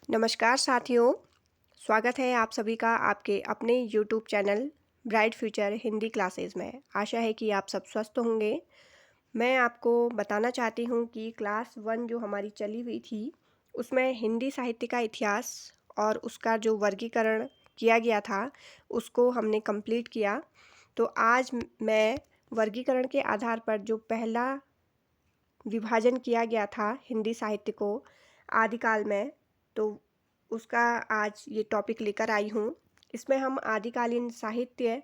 नमस्कार साथियों, स्वागत है आप सभी का आपके अपने YouTube channel bright future Hindi classes में। आशा है कि आप सब स्वस्थ होंगे। मैं आपको बताना चाहती हूँ कि क्लास 1 जो हमारी चली हुई थी, उसमें हिंदी साहित्य का इतिहास और उसका जो वर्गीकरण किया गया था, उसको हमने कंप्लीट किया। तो आज मैं वर्गीकरण के आधार पर जो पहला विभाजन किया गया था हिंदी साहित्य को आदिकाल में, तो उसका आज ये टॉपिक लेकर आई हूँ। इसमें हम आदिकालीन साहित्य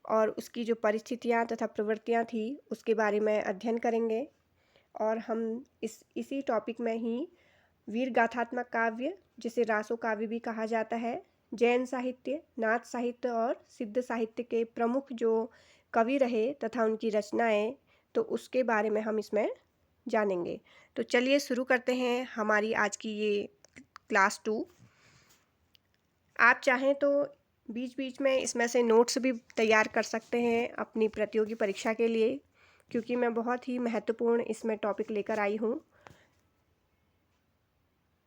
और उसकी जो परिस्थितियाँ तथा प्रवृत्तियाँ थी उसके बारे में अध्ययन करेंगे। और हम इसी टॉपिक में ही वीर गाथात्मक काव्य, जिसे रासो काव्य भी कहा जाता है, जैन साहित्य, नाथ साहित्य और सिद्ध साहित्य के प्रमुख जो कवि रहे तथा उनकी रचनाएं, तो उसके बारे में हम इसमें जानेंगे। तो चलिए शुरू करते हैं हमारी आज की ये क्लास 2। आप चाहें तो बीच बीच में इसमें से नोट्स भी तैयार कर सकते हैं अपनी प्रतियोगी परीक्षा के लिए, क्योंकि मैं बहुत ही महत्वपूर्ण इसमें टॉपिक लेकर आई हूँ।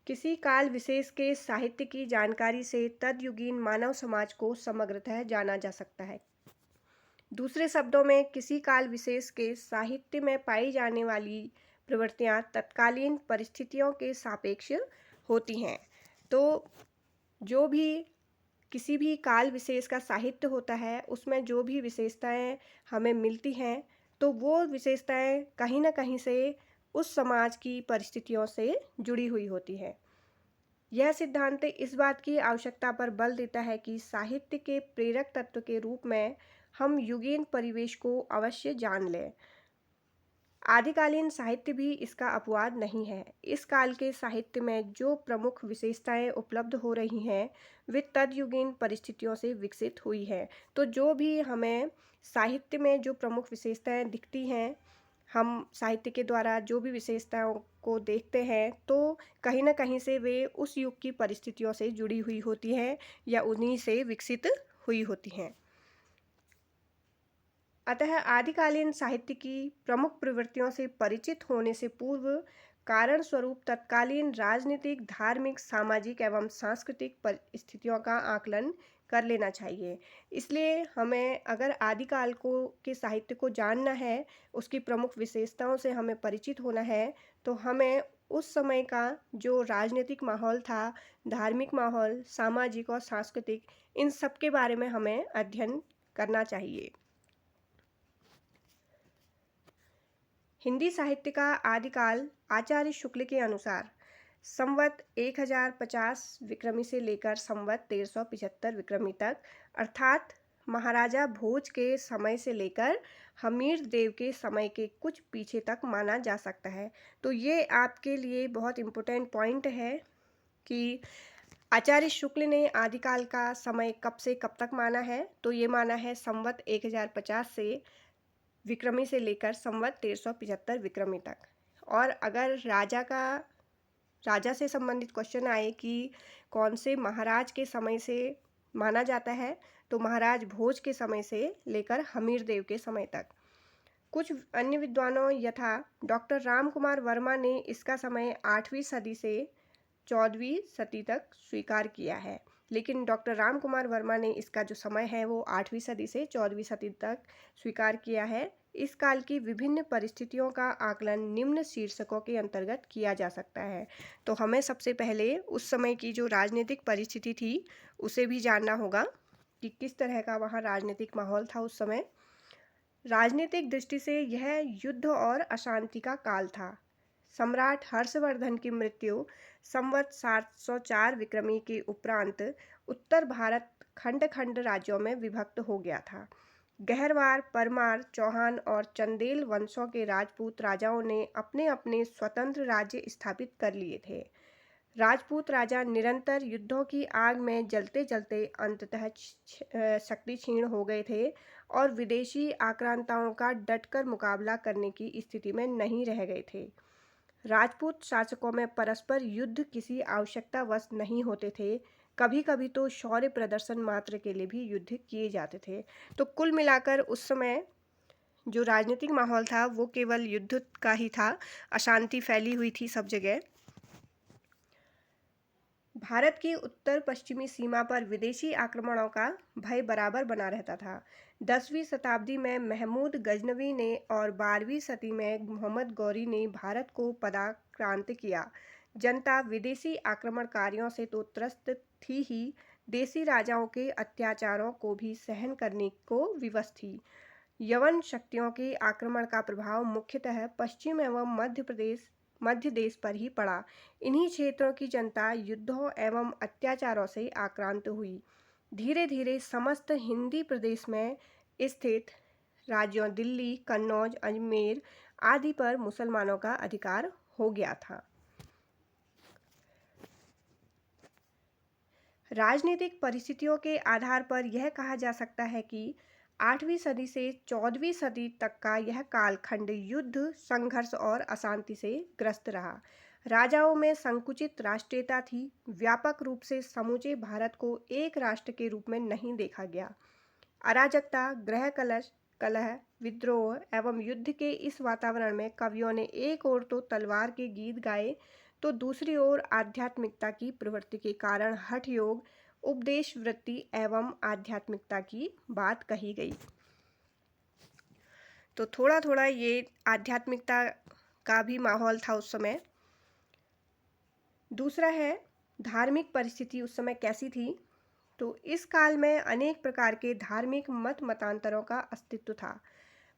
किसी काल विशेष के साहित्य की जानकारी से तदयुगीन मानव समाज को समग्रतः जाना जा सकता है। दूसरे शब्दों में, किसी काल विशेष के साहित्य में पाई जाने वाली प्रवृत्तियाँ तत्कालीन परिस्थितियों के सापेक्ष होती हैं। तो जो भी किसी भी काल विशेष का साहित्य होता है, उसमें जो भी विशेषताएं हमें मिलती हैं, तो वो विशेषताएं कहीं ना कहीं से उस समाज की परिस्थितियों से जुड़ी हुई होती हैं। यह सिद्धांत इस बात की आवश्यकता पर बल देता है कि साहित्य के प्रेरक तत्व के रूप में हम युगीन परिवेश को अवश्य जान लें। आदिकालीन साहित्य भी इसका अपवाद नहीं है। इस काल के साहित्य में जो प्रमुख विशेषताएं उपलब्ध हो रही हैं, वे तदयुगीन परिस्थितियों से विकसित हुई हैं। तो जो भी हमें साहित्य में जो प्रमुख विशेषताएं दिखती हैं, हम साहित्य के द्वारा जो भी विशेषताओं को देखते हैं, तो कहीं ना कहीं से वे उस युग की परिस्थितियों से जुड़ी हुई होती हैं या उन्हीं से विकसित हुई होती हैं। अतः आदिकालीन साहित्य की प्रमुख प्रवृत्तियों से परिचित होने से पूर्व कारण स्वरूप तत्कालीन राजनीतिक, धार्मिक, सामाजिक एवं सांस्कृतिक परिस्थितियों का आकलन कर लेना चाहिए। इसलिए हमें अगर आदिकाल को के साहित्य को जानना है, उसकी प्रमुख विशेषताओं से हमें परिचित होना है, तो हमें उस समय का जो राजनीतिक माहौल था, धार्मिक माहौल, सामाजिक और सांस्कृतिक, इन सब के बारे में हमें अध्ययन करना चाहिए। हिंदी साहित्य का आदिकाल आचार्य शुक्ल के अनुसार संवत 1050 विक्रमी से लेकर संवत 1375 विक्रमी तक, अर्थात महाराजा भोज के समय से लेकर हमीर देव के समय के कुछ पीछे तक माना जा सकता है। तो ये आपके लिए बहुत इम्पोर्टेंट पॉइंट है कि आचार्य शुक्ल ने आदिकाल का समय कब से कब तक माना है। तो ये माना है संवत 1050 से विक्रमी से लेकर संवत 1375 विक्रमी तक। और अगर राजा से संबंधित क्वेश्चन आए कि कौन से महाराज के समय से माना जाता है, तो महाराज भोज के समय से लेकर हमीर देव के समय तक। कुछ अन्य विद्वानों यथा डॉक्टर राम कुमार वर्मा ने इसका समय 8वीं सदी से 14वीं सदी तक स्वीकार किया है। लेकिन डॉक्टर राम कुमार वर्मा ने इसका जो समय है वो 8वीं सदी से 14वीं सदी तक स्वीकार किया है। इस काल की विभिन्न परिस्थितियों का आकलन निम्न शीर्षकों के अंतर्गत किया जा सकता है। तो हमें सबसे पहले उस समय की जो राजनीतिक परिस्थिति थी उसे भी जानना होगा कि किस तरह का वहाँ राजनीतिक माहौल था उस समय। राजनीतिक दृष्टि से यह युद्ध और अशांति का काल था। सम्राट हर्षवर्धन की मृत्यु संवत 704 विक्रमी के उपरांत उत्तर भारत खंड खंड राज्यों में विभक्त हो गया था। गहरवार, परमार, चौहान और चंदेल वंशों के राजपूत राजाओं ने अपने अपने स्वतंत्र राज्य स्थापित कर लिए थे। राजपूत राजा निरंतर युद्धों की आग में जलते जलते अंततः शक्ति क्षीण हो गए थे और विदेशी आक्रांताओं का डटकर मुकाबला करने की स्थिति में नहीं रह गए थे। राजपूत शासकों में परस्पर युद्ध किसी आवश्यकतावश नहीं होते थे, कभी कभी तो शौर्य प्रदर्शन मात्र के लिए भी युद्ध किए जाते थे। तो कुल मिलाकर उस समय जो राजनीतिक माहौल था वो केवल युद्ध का ही था, अशांति फैली हुई थी सब जगह। भारत की उत्तर पश्चिमी सीमा पर विदेशी आक्रमणों का भय बराबर बना रहता था। 10वीं शताब्दी में महमूद गजनवी ने और 12वीं सदी में मोहम्मद गौरी ने भारत को पदाक्रांत किया। जनता विदेशी आक्रमणकारियों से तो त्रस्त थी ही, देसी राजाओं के अत्याचारों को भी सहन करने को विवश थी। यवन शक्तियों के आक्रमण का प्रभाव मुख्यतः पश्चिम एवं मध्य देश पर ही पड़ा। इन्हीं क्षेत्रों की जनता युद्धों एवं अत्याचारों से आक्रांत हुई। धीरे धीरे समस्त हिंदी प्रदेश में स्थित राज्यों दिल्ली, कन्नौज, अजमेर आदि पर मुसलमानों का अधिकार हो गया था। राजनीतिक परिस्थितियों के आधार पर यह कहा जा सकता है कि 8वीं सदी से 14वीं सदी तक का यह कालखंड युद्ध, संघर्ष और अशांति से ग्रस्त रहा। राजाओं में संकुचित राष्ट्रीयता थी। व्यापक रूप से समूचे भारत को एक राष्ट्र के रूप में नहीं देखा गया। अराजकता, कलह, विद्रोह एवं युद्ध के इस वातावरण में कवियों ने एक ओर तो तलवार के गीत गाए, तो दूसरी ओर आध्यात्मिकता की प्रवृत्ति के कारण हठ योग, उपदेश वृत्ति एवं आध्यात्मिकता की बात कही गई। तो थोड़ा थोड़ा ये आध्यात्मिकता का भी माहौल था उस समय। दूसरा है धार्मिक परिस्थिति उस समय कैसी थी। तो इस काल में अनेक प्रकार के धार्मिक मतांतरों का अस्तित्व था।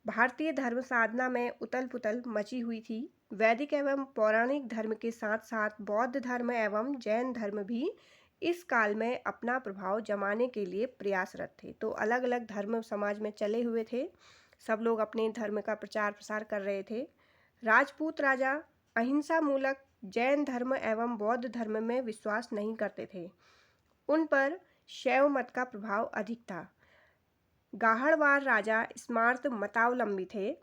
भारतीय धर्म साधना में उथल पुथल मची हुई थी। वैदिक एवं पौराणिक धर्म के साथ साथ बौद्ध धर्म एवं जैन धर्म भी इस काल में अपना प्रभाव जमाने के लिए प्रयासरत थे। तो अलग अलग धर्म समाज में चले हुए थे, सब लोग अपने धर्म का प्रचार प्रसार कर रहे थे। राजपूत राजा अहिंसा मूलक जैन धर्म एवं बौद्ध धर्म में विश्वास नहीं करते थे। उन पर शैव मत का प्रभाव अधिक था। गाहड़वार राजा स्मार्त मतावलंबी थे।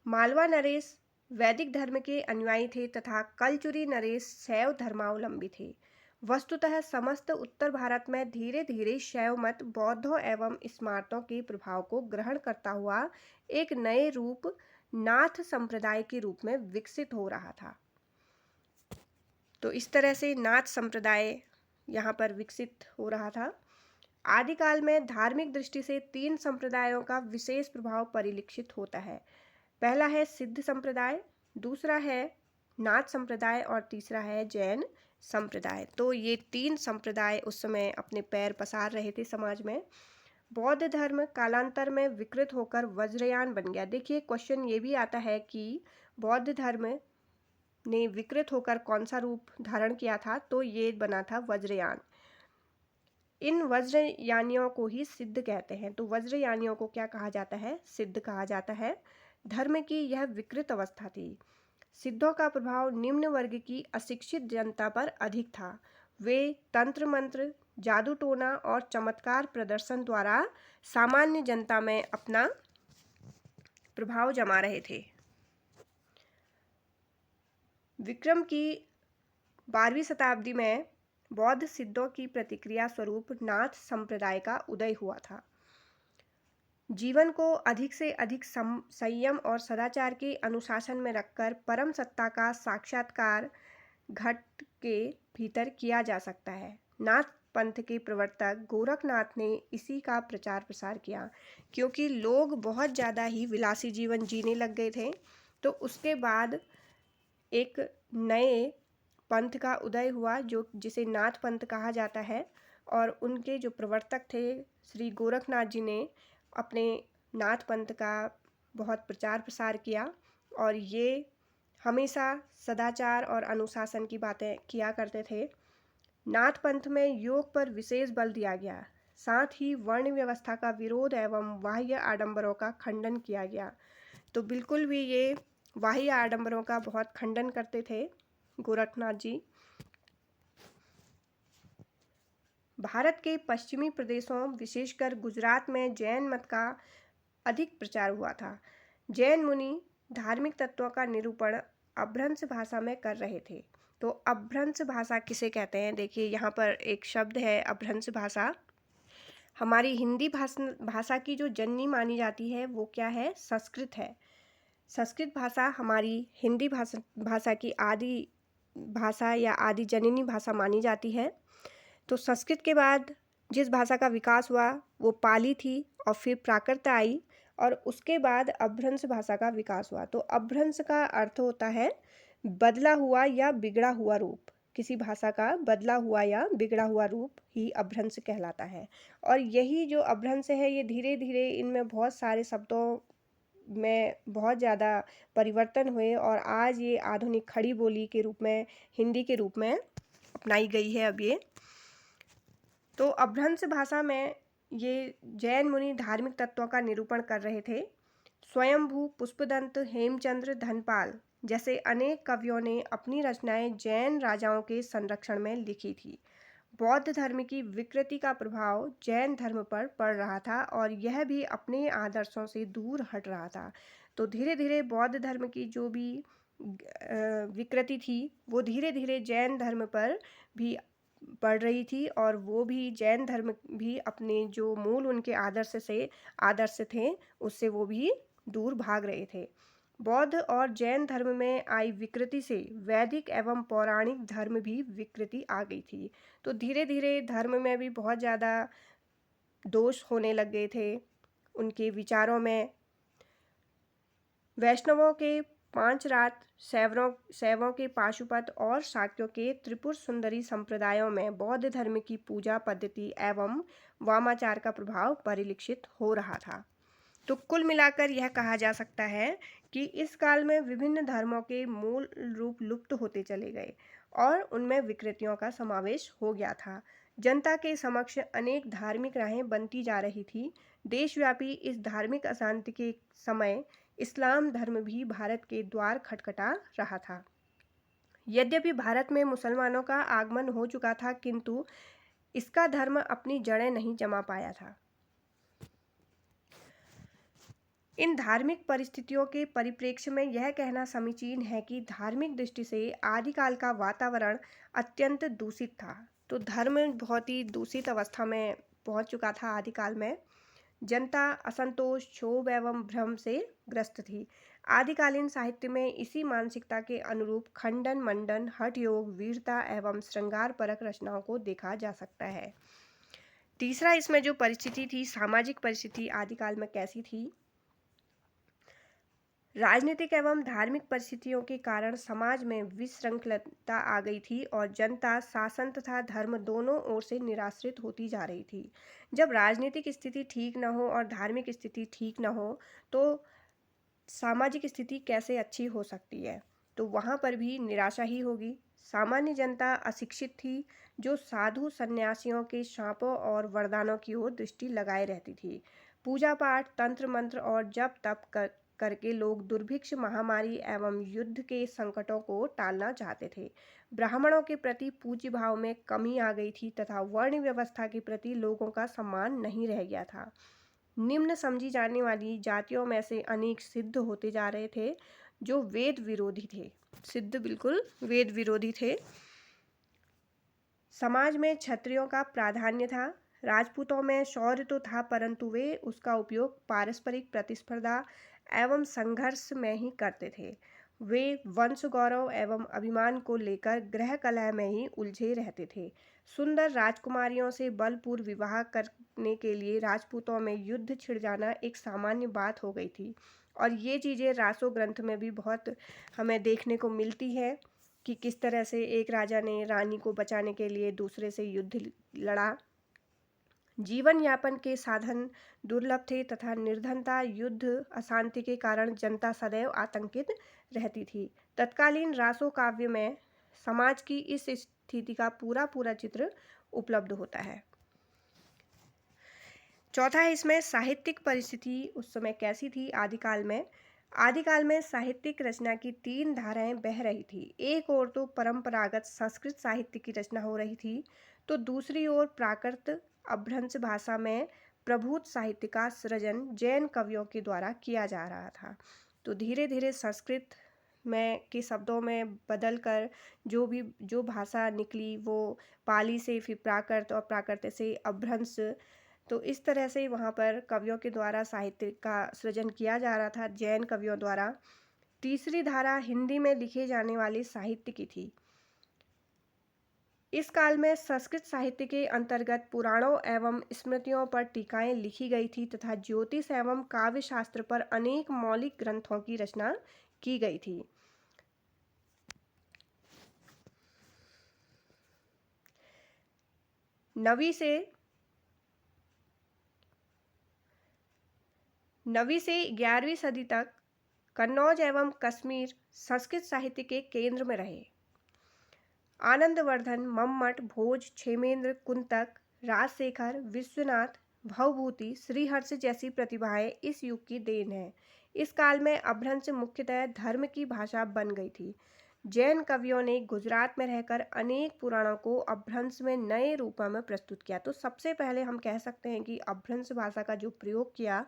मालवा नरेश वैदिक धर्म के अनुयायी थे तथा कलचुरी नरेश शैव धर्मावलंबी थे। वस्तुतः समस्त उत्तर भारत में धीरे धीरे शैव मत बौद्धों एवं स्मार्तों के प्रभाव को ग्रहण करता हुआ एक नए रूप नाथ संप्रदाय के रूप में विकसित हो रहा था। तो इस तरह से नाथ संप्रदाय यहाँ पर विकसित हो रहा था। आदिकाल में धार्मिक दृष्टि से 3 संप्रदायों का विशेष प्रभाव परिलक्षित होता है। पहला है सिद्ध संप्रदाय, दूसरा है नाथ संप्रदाय और तीसरा है जैन संप्रदाय। तो ये 3 संप्रदाय उस समय अपने पैर पसार रहे थे समाज में। बौद्ध धर्म कालांतर में विकृत होकर वज्रयान बन गया। देखिए क्वेश्चन ये भी आता है कि बौद्ध धर्म ने विकृत होकर कौन सा रूप धारण किया था, तो ये बना था वज्रयान। इन वज्रयानियों को ही सिद्ध कहते हैं। तो वज्रयानियों को क्या कहा जाता है? सिद्ध कहा जाता है। धर्म की यह विकृत अवस्था थी। सिद्धों का प्रभाव निम्न वर्ग की अशिक्षित जनता पर अधिक था। वे तंत्र मंत्र, जादू टोना और चमत्कार प्रदर्शन द्वारा सामान्य जनता में अपना प्रभाव जमा रहे थे। विक्रम की 12वीं शताब्दी में बौद्ध सिद्धों की प्रतिक्रिया स्वरूप नाथ संप्रदाय का उदय हुआ था। जीवन को अधिक से अधिक संयम और सदाचार के अनुशासन में रखकर परम सत्ता का साक्षात्कार घट के भीतर किया जा सकता है। नाथ पंथ के प्रवर्तक गोरखनाथ ने इसी का प्रचार प्रसार किया, क्योंकि लोग बहुत ज़्यादा ही विलासी जीवन जीने लग गए थे। तो उसके बाद एक नए पंथ का उदय हुआ जिसे नाथ पंथ कहा जाता है, और उनके जो प्रवर्तक थे श्री गोरखनाथ जी ने अपने नाथ पंथ का बहुत प्रचार प्रसार किया, और ये हमेशा सदाचार और अनुशासन की बातें किया करते थे। नाथ पंथ में योग पर विशेष बल दिया गया, साथ ही वर्ण व्यवस्था का विरोध एवं बाह्य आडंबरों का खंडन किया गया। तो बिल्कुल भी ये बाह्य आडंबरों का बहुत खंडन करते थे गोरखनाथ जी। भारत के पश्चिमी प्रदेशों विशेषकर गुजरात में जैन मत का अधिक प्रचार हुआ था। जैन मुनि धार्मिक तत्वों का निरूपण अभ्रंश भाषा में कर रहे थे। तो अभ्रंश भाषा किसे कहते हैं? देखिए यहाँ पर एक शब्द है अभ्रंश भाषा। हमारी हिंदी भाषा की जो जननी मानी जाती है वो क्या है? संस्कृत है। संस्कृत भाषा हमारी हिंदी भाषा की आदि भाषा या आदि जननी भाषा मानी जाती है। तो संस्कृत के बाद जिस भाषा का विकास हुआ वो पाली थी और फिर प्राकृत आई और उसके बाद अपभ्रंश भाषा का विकास हुआ। तो अपभ्रंश का अर्थ होता है बदला हुआ या बिगड़ा हुआ रूप। किसी भाषा का बदला हुआ या बिगड़ा हुआ रूप ही अपभ्रंश कहलाता है। और यही जो अपभ्रंश है ये धीरे धीरे इनमें बहुत सारे शब्दों में बहुत ज़्यादा परिवर्तन हुए और आज ये आधुनिक खड़ी बोली के रूप में हिंदी के रूप में अपनाई गई है अब ये। तो अपभ्रंश भाषा में ये जैन मुनि धार्मिक तत्वों का निरूपण कर रहे थे। स्वयंभू, पुष्पदंत, हेमचंद्र, धनपाल जैसे अनेक कवियों ने अपनी रचनाएं जैन राजाओं के संरक्षण में लिखी थी। बौद्ध धर्म की विकृति का प्रभाव जैन धर्म पर पड़ रहा था और यह भी अपने आदर्शों से दूर हट रहा था। तो धीरे धीरे बौद्ध धर्म की जो भी विकृति थी वो धीरे धीरे जैन धर्म पर भी पड़ रही थी और वो भी जैन धर्म भी अपने जो मूल उनके आदर्श थे उससे वो भी दूर भाग रहे थे। बौद्ध और जैन धर्म में आई विकृति से वैदिक एवं पौराणिक धर्म भी विकृति आ गई थी। तो धीरे धीरे धर्म में भी बहुत ज़्यादा दोष होने लग गए थे उनके विचारों में। वैष्णवों के पांच रात, शैवों के पाशुपत और शाक्यों के त्रिपुर सुंदरी संप्रदायों में बौद्ध धर्म की पूजा पद्धति एवं वामाचार का प्रभाव परिलक्षित हो रहा था। तो कुल मिलाकर यह कहा जा सकता है कि इस काल में विभिन्न धर्मों के मूल रूप लुप्त होते चले गए और उनमें विकृतियों का समावेश हो गया था। जनता के समक्ष अनेक धार्मिक राहें बनती जा रही थी। देशव्यापी इस धार्मिक अशांति के समय इस्लाम धर्म भी भारत के द्वार खटखटा रहा था। यद्यपि भारत में मुसलमानों का आगमन हो चुका था किंतु इसका धर्म अपनी जड़ें नहीं जमा पाया था। इन धार्मिक परिस्थितियों के परिप्रेक्ष्य में यह कहना समीचीन है कि धार्मिक दृष्टि से आदिकाल का वातावरण अत्यंत दूषित था। तो धर्म बहुत ही दूषित अवस्था में पहुंच चुका था आदिकाल में। जनता असंतोष, क्षोभ एवं भ्रम से ग्रस्त थी। आदिकालीन साहित्य में इसी मानसिकता के अनुरूप खंडन, मंडन, हठ योग, वीरता एवं श्रृंगार परक रचनाओं को देखा जा सकता है। तीसरा इसमें जो परिस्थिति थी, सामाजिक परिस्थिति आदिकाल में कैसी थी? राजनीतिक एवं धार्मिक परिस्थितियों के कारण समाज में विसंकृतता आ गई थी और जनता शासन तथा धर्म दोनों ओर से निराश्रित होती जा रही थी। जब राजनीतिक स्थिति ठीक न हो और धार्मिक स्थिति ठीक न हो तो सामाजिक स्थिति कैसे अच्छी हो सकती है? तो वहाँ पर भी निराशा ही होगी। सामान्य जनता अशिक्षित थी जो साधु सन्यासियों के शापों और वरदानों की ओर दृष्टि लगाए रहती थी। पूजा पाठ, तंत्र मंत्र और जप तप करके लोग दुर्भिक्ष, महामारी एवं युद्ध के संकटों को टालना चाहते थे। ब्राह्मणों के प्रति पूज्य भाव में कमी आ गई थी तथा वर्ण व्यवस्था के प्रति लोगों का सम्मान नहीं रह गया था। निम्न समझी जाने वाली जातियों में से अनेक सिद्ध होते जा रहे थे जो वेद विरोधी थे। सिद्ध बिल्कुल वेद विरोधी थे। समाज में क्षत्रियों का प्राधान्य था। राजपूतों में शौर्य तो था परंतु वे उसका उपयोग पारस्परिक प्रतिस्पर्धा एवं संघर्ष में ही करते थे। वे वंश गौरव एवं अभिमान को लेकर गृह कलह में ही उलझे रहते थे। सुंदर राजकुमारियों से बलपूर्व विवाह करने के लिए राजपूतों में युद्ध छिड़ जाना एक सामान्य बात हो गई थी और ये चीज़ें रासो ग्रंथ में भी बहुत हमें देखने को मिलती है कि किस तरह से एक राजा ने रानी को बचाने के लिए दूसरे से युद्ध लड़ा। जीवन यापन के साधन दुर्लभ थे तथा निर्धनता, युद्ध, अशांति के कारण जनता सदैव आतंकित रहती थी। तत्कालीन रासो काव्य में समाज की इस स्थिति का पूरा चित्र उपलब्ध होता है। चौथा है इसमें साहित्यिक परिस्थिति उस समय कैसी थी आदिकाल में? आदिकाल में साहित्यिक रचना की तीन धाराएं बह रही थी। एक ओर तो परंपरागत संस्कृत साहित्य की रचना हो रही थी तो दूसरी ओर प्राकृत अपभ्रंश भाषा में प्रभूत साहित्य का सृजन जैन कवियों के द्वारा किया जा रहा था। तो धीरे धीरे संस्कृत में के शब्दों में बदल कर जो भाषा निकली वो पाली से, फिर प्राकृत और प्राकृत से अपभ्रंश तो इस तरह से वहाँ पर कवियों के द्वारा साहित्य का सृजन किया जा रहा था, जैन कवियों द्वारा। तीसरी धारा हिंदी में लिखे जाने वाले साहित्य की थी। इस काल में संस्कृत साहित्य के अंतर्गत पुराणों एवं स्मृतियों पर टीकाएं लिखी गई थी तथा ज्योतिष एवं काव्य शास्त्र पर अनेक मौलिक ग्रंथों की रचना की गई थी। नवीं से 11वीं सदी तक कन्नौज एवं कश्मीर संस्कृत साहित्य के केंद्र में रहे। आनंदवर्धन, मम्मट, भोज, क्षेमेंद्र, कुंतक, राजशेखर, विश्वनाथ, भवभूति, श्रीहर्ष जैसी प्रतिभाएं इस युग की देन है। इस काल में अपभ्रंश मुख्यतः धर्म की भाषा बन गई थी। जैन कवियों ने गुजरात में रहकर अनेक पुराणों को अपभ्रंश में नए रूपों में प्रस्तुत किया। तो सबसे पहले हम कह सकते हैं कि अपभ्रंश भाषा का जो प्रयोग किया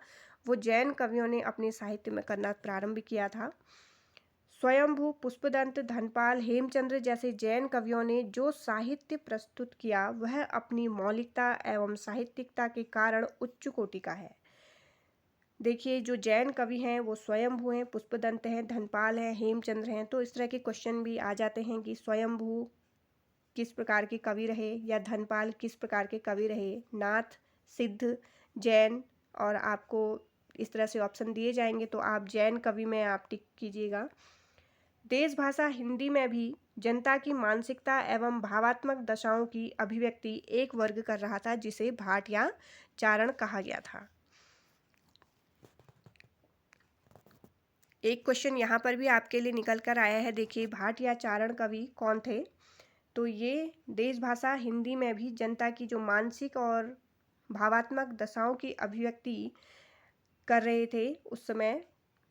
वो जैन कवियों ने अपने साहित्य में करना प्रारंभ किया था। स्वयंभू, पुष्पदंत, धनपाल, हेमचंद्र जैसे जैन कवियों ने जो साहित्य प्रस्तुत किया वह अपनी मौलिकता एवं साहित्यिकता के कारण उच्च कोटि का है। देखिए, जो जैन कवि हैं वो स्वयंभू हैं, पुष्पदंत हैं, धनपाल हैं, हेमचंद्र हैं। तो इस तरह के क्वेश्चन भी आ जाते हैं कि स्वयंभू किस प्रकार के कवि रहे या धनपाल किस प्रकार के कवि रहे, नाथ, सिद्ध, जैन, और आपको इस तरह से ऑप्शन दिए जाएंगे तो आप जैन कवि में आप टिक कीजिएगा। देश भाषा हिंदी में भी जनता की मानसिकता एवं भावात्मक दशाओं की अभिव्यक्ति एक वर्ग कर रहा था जिसे भाट या चारण कहा गया था। एक क्वेश्चन यहाँ पर भी आपके लिए निकल कर आया है। देखिए, भाट या चारण कवि कौन थे? तो ये देश भाषा हिंदी में भी जनता की जो मानसिक और भावात्मक दशाओं की अभिव्यक्ति कर रहे थे उस समय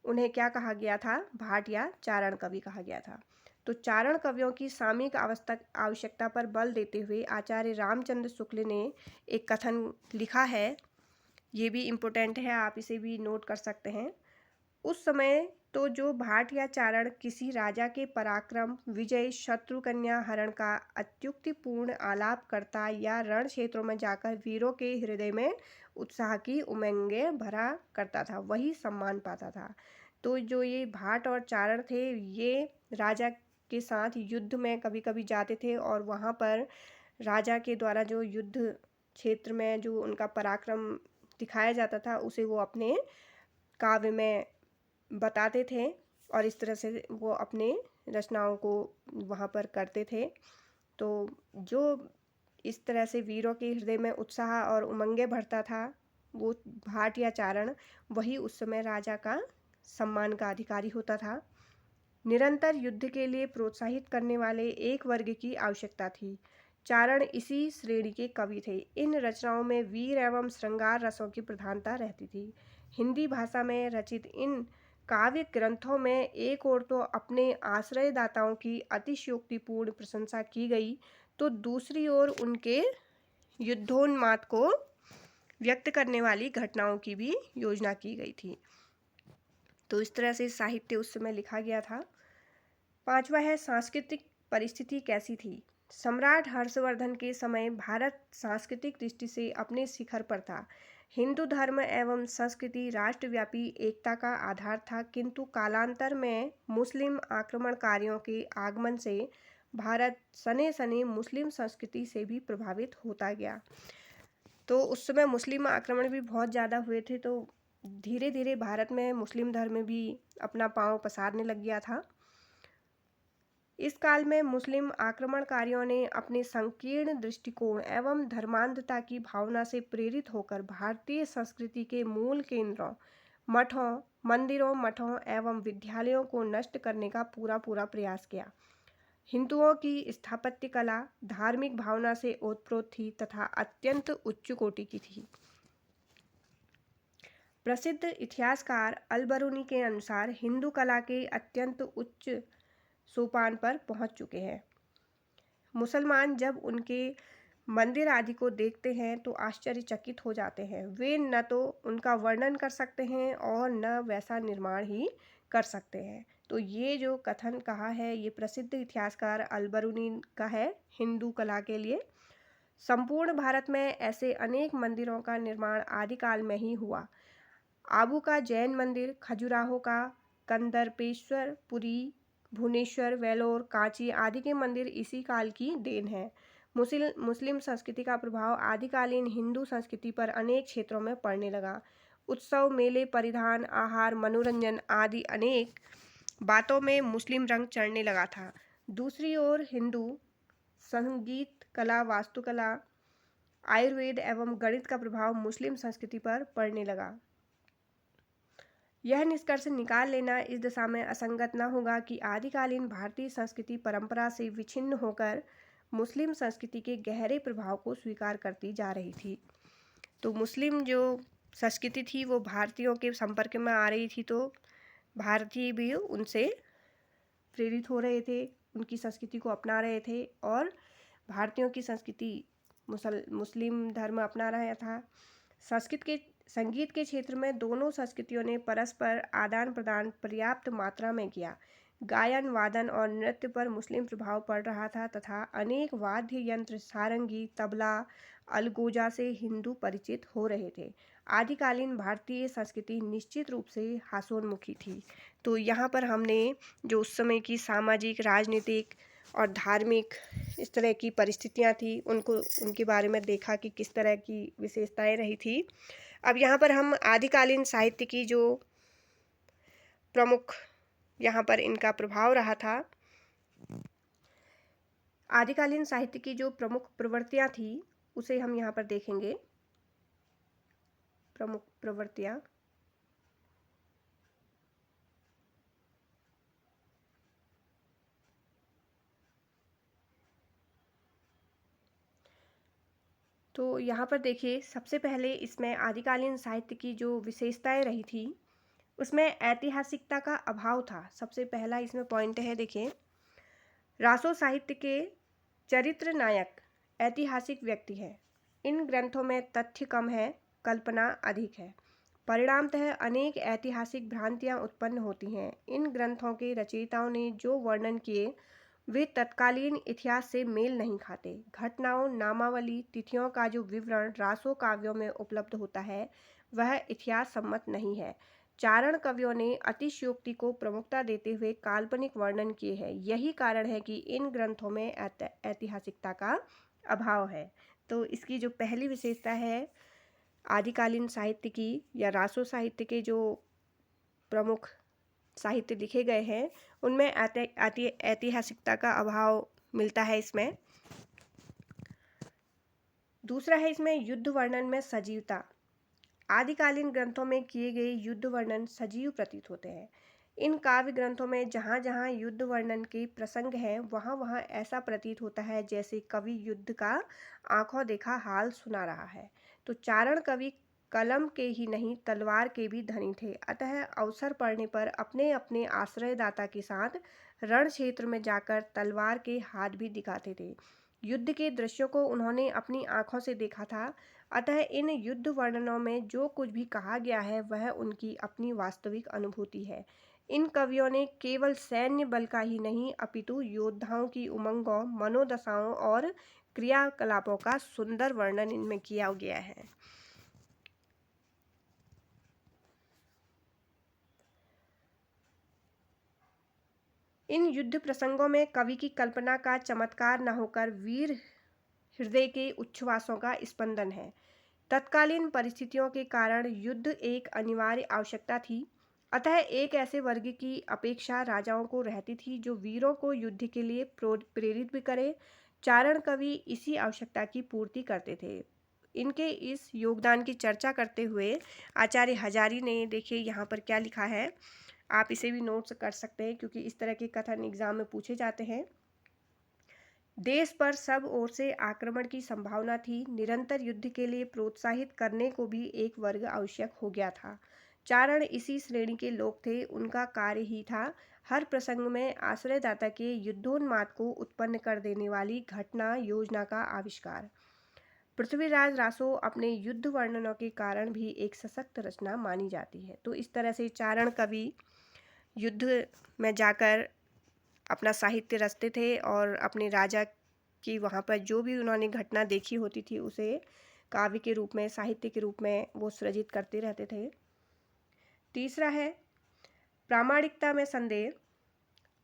उन्हें क्या कहा गया था? भाट या चारण कवि कहा गया था। तो चारण कवियों की सामयिक आवश्यकता पर बल देते हुए आचार्य रामचंद्र शुक्ल ने एक कथन लिखा है। ये भी इम्पोर्टेंट है, आप इसे भी नोट कर सकते हैं। उस समय तो जो भाट या चारण किसी राजा के पराक्रम, विजय, शत्रु कन्या हरण का अत्युक्तिपूर्ण आलाप करता या रण क्षेत्रों में जाकर वीरों के हृदय में उत्साह की उमंगें भरा करता था, वही सम्मान पाता था। तो जो ये भाट और चारण थे ये राजा के साथ युद्ध में कभी कभी जाते थे और वहाँ पर राजा के द्वारा जो युद्ध क्षेत्र में जो उनका पराक्रम दिखाया जाता था उसे वो अपने काव्य में बताते थे और इस तरह से वो अपने रचनाओं को वहाँ पर करते थे। तो जो इस तरह से वीरों के हृदय में उत्साह और उमंगे भरता था वो भाट या चारण, वही उस समय राजा का सम्मान का अधिकारी होता था। निरंतर युद्ध के लिए प्रोत्साहित करने वाले एक वर्ग की आवश्यकता थी। चारण इसी श्रेणी के कवि थे। इन रचनाओं में वीर एवं श्रृंगार रसों की प्रधानता रहती थी। हिंदी भाषा में रचित इन काव्य ग्रंथों में एक ओर तो अपने आश्रयदाताओं की अतिशयोक्तिपूर्ण प्रशंसा की गई तो दूसरी ओर उनके युद्धोन्माद को व्यक्त करने वाली घटनाओं की भी योजना की गई थी। तो इस तरह से साहित्य उस समय लिखा गया था। पांचवा है सांस्कृतिक परिस्थिति कैसी थी? सम्राट हर्षवर्धन के समय भारत सांस्कृतिक दृष्टि से अपने शिखर पर था। हिंदू धर्म एवं संस्कृति राष्ट्रव्यापी एकता का आधार था, किंतु कालांतर में मुस्लिम आक्रमणकारियों के आगमन से भारत सने सने मुस्लिम संस्कृति से भी प्रभावित होता गया। तो उस समय मुस्लिम आक्रमण भी बहुत ज़्यादा हुए थे, तो धीरे धीरे भारत में मुस्लिम धर्म भी अपना पांव पसारने लग गया था। इस काल में मुस्लिम आक्रमणकारियों ने अपने संकीर्ण दृष्टिकोण एवं धर्मांधता की भावना से प्रेरित होकर भारतीय संस्कृति के मूल केंद्रों, मठों, मंदिरों, मठों एवं विद्यालयों को नष्ट करने का पूरा प्रयास किया। हिंदुओं की स्थापत्य कला धार्मिक भावना से ओतप्रोत थी तथा अत्यंत उच्च कोटि की थी। प्रसिद्ध इतिहासकार अल-बरूनी के अनुसार हिंदू कला के अत्यंत उच्च सोपान पर पहुंच चुके हैं। मुसलमान जब उनके मंदिर आदि को देखते हैं तो आश्चर्यचकित हो जाते हैं। वे न तो उनका वर्णन कर सकते हैं और न वैसा निर्माण ही कर सकते हैं। तो ये जो कथन कहा है ये प्रसिद्ध इतिहासकार अल-बरूनी का है हिंदू कला के लिए। संपूर्ण भारत में ऐसे अनेक मंदिरों का निर्माण आदिकाल में ही हुआ। आबू का जैन मंदिर, खजुराहो का कंदर्पेश्वर, पुरी, भुवनेश्वर, वेलोर, कांची आदि के मंदिर इसी काल की देन है। मुस्लिम संस्कृति का प्रभाव आदिकालीन हिंदू संस्कृति पर अनेक क्षेत्रों में पड़ने लगा। उत्सव, मेले, परिधान, आहार, मनोरंजन आदि अनेक बातों में मुस्लिम रंग चढ़ने लगा था। दूसरी ओर हिंदू संगीत, कला, वास्तुकला, आयुर्वेद एवं गणित का प्रभाव मुस्लिम संस्कृति पर पड़ने लगा। यह निष्कर्ष निकाल लेना इस दिशा में असंगत न होगा कि आदिकालीन भारतीय संस्कृति परंपरा से विच्छिन्न होकर मुस्लिम संस्कृति के गहरे प्रभाव को स्वीकार करती जा रही थी। तो मुस्लिम जो संस्कृति थी वो भारतीयों के संपर्क में आ रही थी, तो भारतीय भी उनसे प्रेरित हो रहे थे, उनकी संस्कृति को अपना रहे थे और भारतीयों की संस्कृति मुस्लिम धर्म अपना रहा था। संगीत के क्षेत्र में दोनों संस्कृतियों ने परस्पर आदान प्रदान पर्याप्त मात्रा में किया। गायन, वादन और नृत्य पर मुस्लिम प्रभाव पड़ रहा था तथा अनेक वाद्य यंत्र, सारंगी, तबला, अलगोजा से हिंदू परिचित हो रहे थे। आदिकालीन भारतीय संस्कृति निश्चित रूप से हास्योन्मुखी थी। तो यहाँ पर हमने जो उस समय की सामाजिक, राजनीतिक और धार्मिक इस तरह की परिस्थितियाँ थी उनके बारे में देखा कि किस तरह की विशेषताएं रही थी। अब यहाँ पर हम आदिकालीन साहित्य की जो प्रमुख यहाँ पर इनका प्रभाव रहा था, आदिकालीन साहित्य की जो प्रमुख प्रवृत्तियाँ थी उसे हम यहाँ पर देखेंगे। प्रमुख प्रवृत्तियाँ, तो यहाँ पर देखिए सबसे पहले इसमें आदिकालीन साहित्य की जो विशेषताएं रही थी उसमें ऐतिहासिकता का अभाव था। सबसे पहला इसमें पॉइंट है, देखिए, रासो साहित्य के चरित्र नायक ऐतिहासिक व्यक्ति है। इन ग्रंथों में तथ्य कम है, कल्पना अधिक है। परिणामतः अनेक ऐतिहासिक भ्रांतियां उत्पन्न होती हैं। इन ग्रंथों के रचयिताओं ने जो वर्णन किए वे तत्कालीन इतिहास से मेल नहीं खाते। घटनाओं, नामावली, तिथियों का जो विवरण रासो काव्यों में उपलब्ध होता है वह इतिहास सम्मत नहीं है। चारण कवियों ने अतिशयोक्ति को प्रमुखता देते हुए काल्पनिक वर्णन किए हैं। यही कारण है कि इन ग्रंथों में ऐतिहासिकता का अभाव है। तो इसकी जो पहली विशेषता है आदिकालीन साहित्य की या रासो साहित्य के जो प्रमुख साहित्य लिखे गए हैं उनमें ऐतिहासिकता का अभाव मिलता है इसमें। दूसरा है इसमें युद्ध वर्णन में सजीवता। आदिकालीन ग्रंथों में किए गए युद्ध वर्णन सजीव प्रतीत होते हैं। इन काव्य ग्रंथों में जहाँ जहाँ युद्ध वर्णन के प्रसंग हैं वहाँ वहाँ ऐसा प्रतीत होता है जैसे कवि युद्ध का आंखों देखा हाल सुना रहा है। तो चारण कवि कलम के ही नहीं तलवार के भी धनी थे, अतः अवसर पड़ने पर अपने अपने आश्रयदाता के साथ रण क्षेत्र में जाकर तलवार के हाथ भी दिखाते थे। युद्ध के दृश्यों को उन्होंने अपनी आंखों से देखा था, अतः इन युद्ध वर्णनों में जो कुछ भी कहा गया है वह उनकी अपनी वास्तविक अनुभूति है। इन कवियों ने केवल सैन्य बल का ही नहीं अपितु योद्धाओं की उमंगों, मनोदशाओं और क्रियाकलापों का सुंदर वर्णन इनमें किया गया है। इन युद्ध प्रसंगों में कवि की कल्पना का चमत्कार न होकर वीर हृदय के उच्छ्वासों का स्पंदन है। तत्कालीन परिस्थितियों के कारण युद्ध एक अनिवार्य आवश्यकता थी, अतः एक ऐसे वर्ग की अपेक्षा राजाओं को रहती थी जो वीरों को युद्ध के लिए प्रेरित भी करे। चारण कवि इसी आवश्यकता की पूर्ति करते थे। इनके इस योगदान की चर्चा करते हुए आचार्य हजारी ने, देखिए यहाँ पर क्या लिखा है, आप इसे भी नोट्स कर सकते हैं क्योंकि इस तरह के कथन एग्जाम में पूछे जाते हैं। देश पर सब ओर से आक्रमण की संभावना थी। निरंतर युद्ध के लिए प्रोत्साहित करने को भी एक वर्ग आवश्यक हो गया था। चारण इसी श्रेणी के लोग थे। उनका कार्य ही था हर प्रसंग में आश्रयदाता के युद्धोन्माद को उत्पन्न कर देने वाली घटना योजना का आविष्कार। पृथ्वीराज रासो अपने युद्ध वर्णनों के कारण भी एक सशक्त रचना मानी जाती है। तो इस तरह से चारण कवि युद्ध में जाकर अपना साहित्य रचते थे और अपने राजा कि वहाँ पर जो भी उन्होंने घटना देखी होती थी उसे काव्य के रूप में, साहित्य के रूप में वो सृजित करते रहते थे। तीसरा है प्रामाणिकता में संदेह।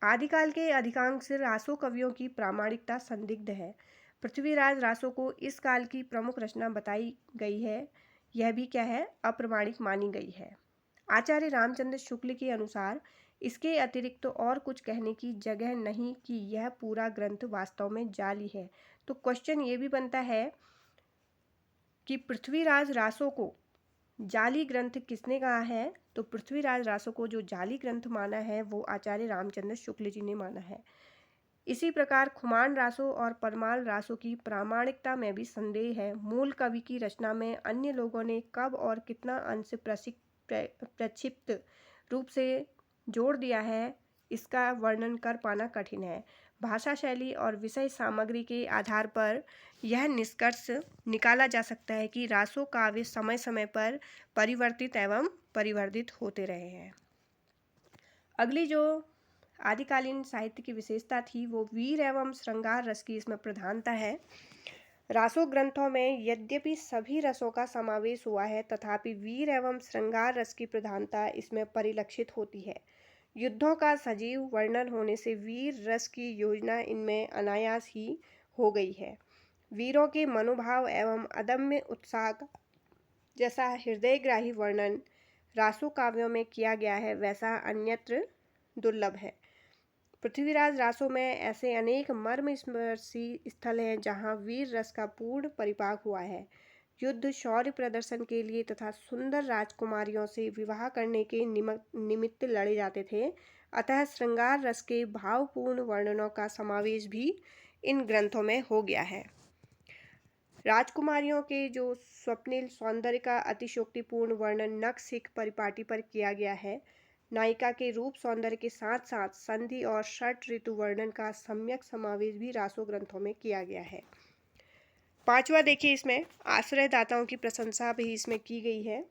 आदिकाल के अधिकांश रासो कवियों की प्रामाणिकता संदिग्ध है। पृथ्वीराज रासो को इस काल की प्रमुख रचना बताई गई है, यह भी क्या है, अप्रमाणिक मानी गई है। आचार्य रामचंद्र शुक्ल के अनुसार इसके अतिरिक्त तो और कुछ कहने की जगह नहीं कि यह पूरा ग्रंथ वास्तव में जाली है। तो क्वेश्चन ये भी बनता है कि पृथ्वीराज रासो को जाली ग्रंथ किसने कहा है? तो पृथ्वीराज रासो को जो जाली ग्रंथ माना है वो आचार्य रामचंद्र शुक्ल जी ने माना है। इसी प्रकार खुमान रासो और परमाल रासो की प्रामाणिकता में भी संदेह है। मूल कवि की रचना में अन्य लोगों ने कब और कितना अंश प्रक्षिप्त रूप से जोड़ दिया है, इसका वर्णन कर पाना कठिन है। भाषा शैली और विषय सामग्री के आधार पर यह निष्कर्ष निकाला जा सकता है कि रासो काव्य समय समय पर परिवर्तित एवं परिवर्धित होते रहे हैं। अगली जो आदिकालीन साहित्य की विशेषता थी वो वीर एवं श्रृंगार रस की इसमें प्रधानता है। रासो ग्रंथों में यद्यपि सभी रसों का समावेश हुआ है तथापि वीर एवं श्रृंगार रस की प्रधानता इसमें परिलक्षित होती है। युद्धों का सजीव वर्णन होने से वीर रस की योजना इनमें अनायास ही हो गई है। वीरों के मनोभाव एवं अदम्य उत्साह का जैसा हृदयग्राही वर्णन रासो काव्यों में किया गया है वैसा अन्यत्र दुर्लभ है। पृथ्वीराज रासो में ऐसे अनेक मर्मस्पर्शी स्थल हैं जहां वीर रस का पूर्ण परिपाक हुआ है। युद्ध शौर्य प्रदर्शन के लिए तथा सुंदर राजकुमारियों से विवाह करने के निमित्त लड़े जाते थे, अतः श्रृंगार रस के भावपूर्ण वर्णनों का समावेश भी इन ग्रंथों में हो गया है। राजकुमारियों के जो स्वप्निल सौंदर्य का अतिशयोक्तिपूर्ण वर्णन नखशिख परिपाटी पर किया गया है। नायिका के रूप सौंदर्य के साथ साथ संधि और षट ऋतु वर्णन का सम्यक समावेश भी रासो ग्रंथों में किया गया है। पांचवा देखिए, इसमें आश्रयदाताओं की प्रशंसा भी इसमें की गई है।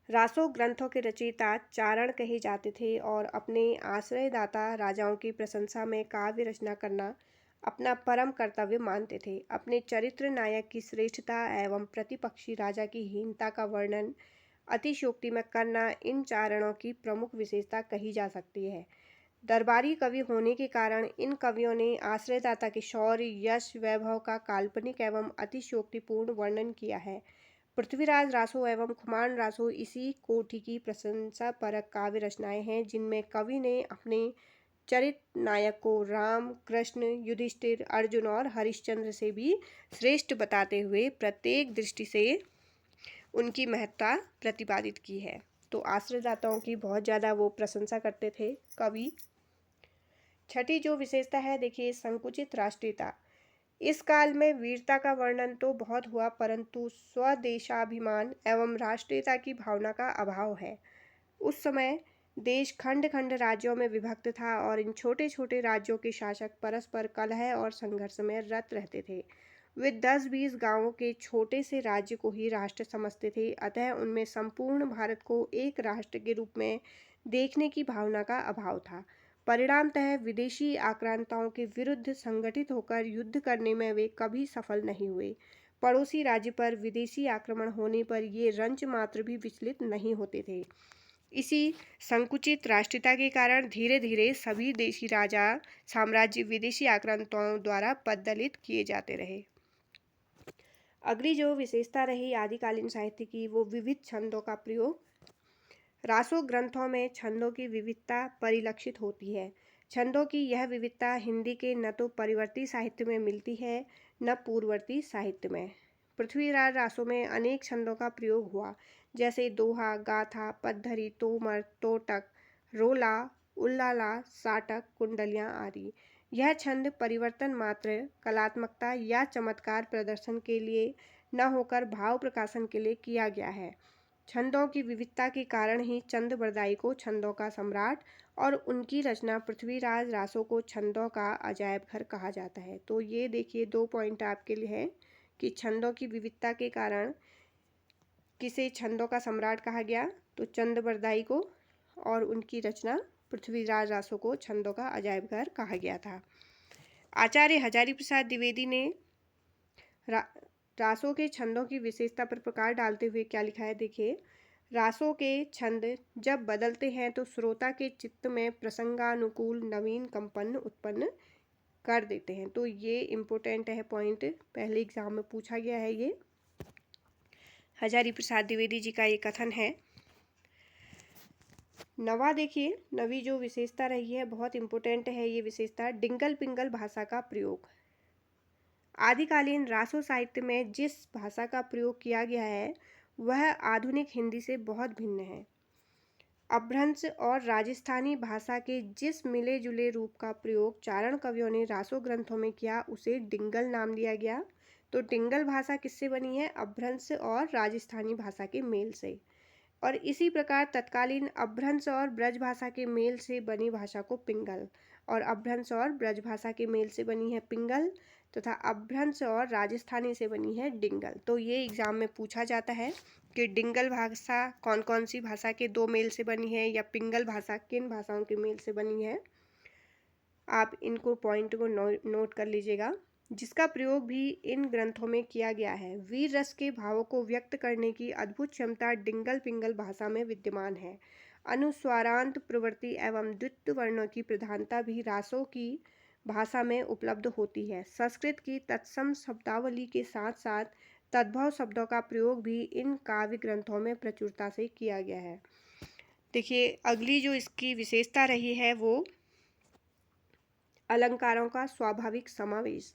रासो ग्रंथों के रचयिता चारण कहे जाते थे और अपने आश्रयदाता राजाओं की प्रशंसा में काव्य रचना करना अपना परम कर्तव्य मानते थे। अपने चरित्र नायक की श्रेष्ठता एवं प्रतिपक्षी राजा की हीनता का वर्णन अतिशयोक्ति में करना इन चारणों की प्रमुख विशेषता कही जा सकती है। दरबारी कवि होने के कारण इन कवियों ने आश्रयदाता के शौर्य, यश, वैभव का काल्पनिक एवं अतिशयोक्तिपूर्ण वर्णन किया है। पृथ्वीराज रासो एवं खुमान रासो इसी कोटि की प्रशंसा परक काव्य रचनाएं हैं जिनमें कवि ने अपने चरित्र नायक को राम, कृष्ण, युधिष्ठिर, अर्जुन और हरिश्चंद्र से भी श्रेष्ठ बताते हुए प्रत्येक दृष्टि से उनकी महत्ता प्रतिपादित की है। तो आश्रयदाताओं की बहुत ज़्यादा वो प्रशंसा करते थे कवि। छठी जो विशेषता है देखिए, संकुचित राष्ट्रीयता। इस काल में वीरता का वर्णन तो बहुत हुआ परंतु स्वदेशाभिमान एवं राष्ट्रीयता की भावना का अभाव है। उस समय देश खंड खंड राज्यों में विभक्त था और इन छोटे छोटे राज्यों के शासक परस्पर कलह और संघर्ष में रत रहते थे। वे 10-20 गांवों के छोटे से राज्य को ही राष्ट्र समझते थे, अतः उनमें संपूर्ण भारत को एक राष्ट्र के रूप में देखने की भावना का अभाव था। परिणामतः विदेशी आक्रांताओं के विरुद्ध संगठित होकर युद्ध करने में वे कभी सफल नहीं हुए। पड़ोसी राज्य पर विदेशी आक्रमण होने पर ये रंच मात्र भी विचलित नहीं होते थे। इसी संकुचित राष्ट्रीयता के कारण धीरे धीरे सभी देशी राजा साम्राज्य विदेशी आक्रांताओं द्वारा पददलित किए जाते रहे। अगली जो विशेषता रही आदिकालीन साहित्य की वो विविध छंदों का प्रयोग। रासो ग्रंथों में छंदों की विविधता परिलक्षित होती है। छंदों की यह विविधता हिंदी के न तो परिवर्ती साहित्य में मिलती है न पूर्ववर्ती साहित्य में। पृथ्वीराज रासो में अनेक छंदों का प्रयोग हुआ, जैसे दोहा, गाथा, पद्धरि, तोमर, तोटक, रोला, उल्लाला, साटक, कुंडलियाँ आदि। यह छंद परिवर्तन मात्र कलात्मकता या चमत्कार प्रदर्शन के लिए न होकर भाव प्रकाशन के लिए किया गया है। छंदों की विविधता के कारण ही चंद बरदाई को छंदों का सम्राट और उनकी रचना पृथ्वीराज रासो को छंदों का अजायब घर कहा जाता है। तो ये देखिए 2 पॉइंट आपके लिए है कि छंदों की विविधता के कारण किसे छंदों का सम्राट कहा गया, तो चंद बरदाई को, और उनकी रचना पृथ्वीराज रासो को छंदों का अजायब घर कहा गया था। आचार्य हजारी प्रसाद द्विवेदी ने रासों के छंदों की विशेषता पर प्रकाश डालते हुए क्या लिखा है, देखिए। रासों के छंद जब बदलते हैं तो श्रोता के चित्त में प्रसंगानुकूल नवीन कंपन उत्पन्न कर देते हैं। तो ये इम्पोर्टेंट है पॉइंट, पहले एग्जाम में पूछा गया है ये। हजारी प्रसाद द्विवेदी जी का ये कथन है। नवा देखिए, नवी जो विशेषता रही है बहुत इम्पोर्टेंट है ये विशेषता, डिंगल पिंगल भाषा का प्रयोग। आदिकालीन रासो साहित्य में जिस भाषा का प्रयोग किया गया है वह आधुनिक हिंदी से बहुत भिन्न है। अपभ्रंश और राजस्थानी भाषा के जिस मिले जुले रूप का प्रयोग चारण कवियों ने रासो ग्रंथों में किया उसे डिंगल नाम दिया गया। तो डिंगल भाषा किससे बनी है? अपभ्रंश और राजस्थानी भाषा के मेल से। और इसी प्रकार तत्कालीन अपभ्रंश और ब्रज भाषा के मेल से बनी भाषा को पिंगल, और अपभ्रंश और ब्रज भाषा के मेल से बनी है पिंगल, तथा अपभ्रंश और राजस्थानी से बनी है डिंगल। तो ये एग्जाम में पूछा जाता है कि डिंगल भाषा कौन कौन सी भाषा के दो मेल से बनी है, या पिंगल भाषा किन भाषाओं के मेल से बनी है। आप इनको पॉइंट को नोट कर लीजिएगा। जिसका प्रयोग भी इन ग्रंथों में किया गया है। वीर रस के भावों को व्यक्त करने की अद्भुत क्षमता डिंगल पिंगल भाषा में विद्यमान है। अनुस्वारांत प्रवृत्ति एवं द्वित्व वर्णों की प्रधानता भी रासों की भाषा में उपलब्ध होती है। संस्कृत की तत्सम शब्दावली के साथ साथ तद्भव शब्दों का प्रयोग भी इन काव्य ग्रंथों में प्रचुरता से किया गया है। देखिए, अगली जो इसकी विशेषता रही है वो अलंकारों का स्वाभाविक समावेश।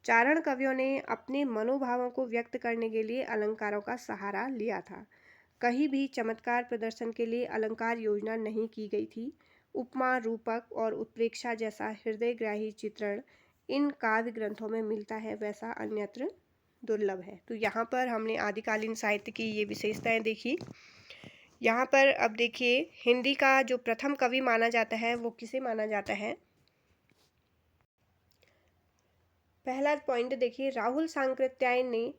चारण कवियों ने अपने मनोभावों को व्यक्त करने के लिए अलंकारों का सहारा लिया था। कहीं भी चमत्कार प्रदर्शन के लिए अलंकार योजना नहीं की गई थी। उपमा, रूपक और उत्प्रेक्षा जैसा हृदयग्राही चित्रण इन काव्य ग्रंथों में मिलता है, वैसा अन्यत्र दुर्लभ है। तो यहाँ पर हमने आदिकालीन साहित्य की ये विशेषताएं देखी। यहाँ पर अब देखिए, हिंदी का जो प्रथम कवि माना जाता है वो किसे माना जाता है। पहला पॉइंट देखिए, राहुल सांकृत्यायन ने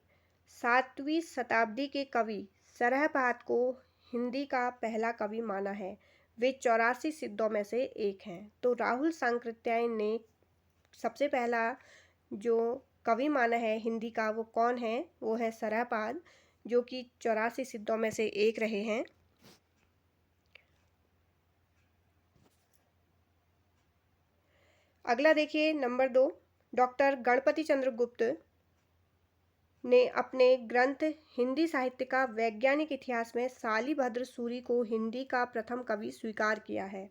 7वीं शताब्दी के कवि सरहपाद को हिंदी का पहला कवि माना है। वे 84 सिद्धों में से एक हैं। तो राहुल सांकृत्यायन ने सबसे पहला जो कवि माना है हिंदी का वो कौन है? वो है सरहपाद, जो कि 84 सिद्धों में से एक रहे हैं। अगला देखिए, नंबर 2, डॉक्टर गणपति चंद्र गुप्त ने अपने ग्रंथ हिंदी साहित्य का वैज्ञानिक इतिहास में शालिभद्र सूरी को हिंदी का प्रथम कवि स्वीकार किया है,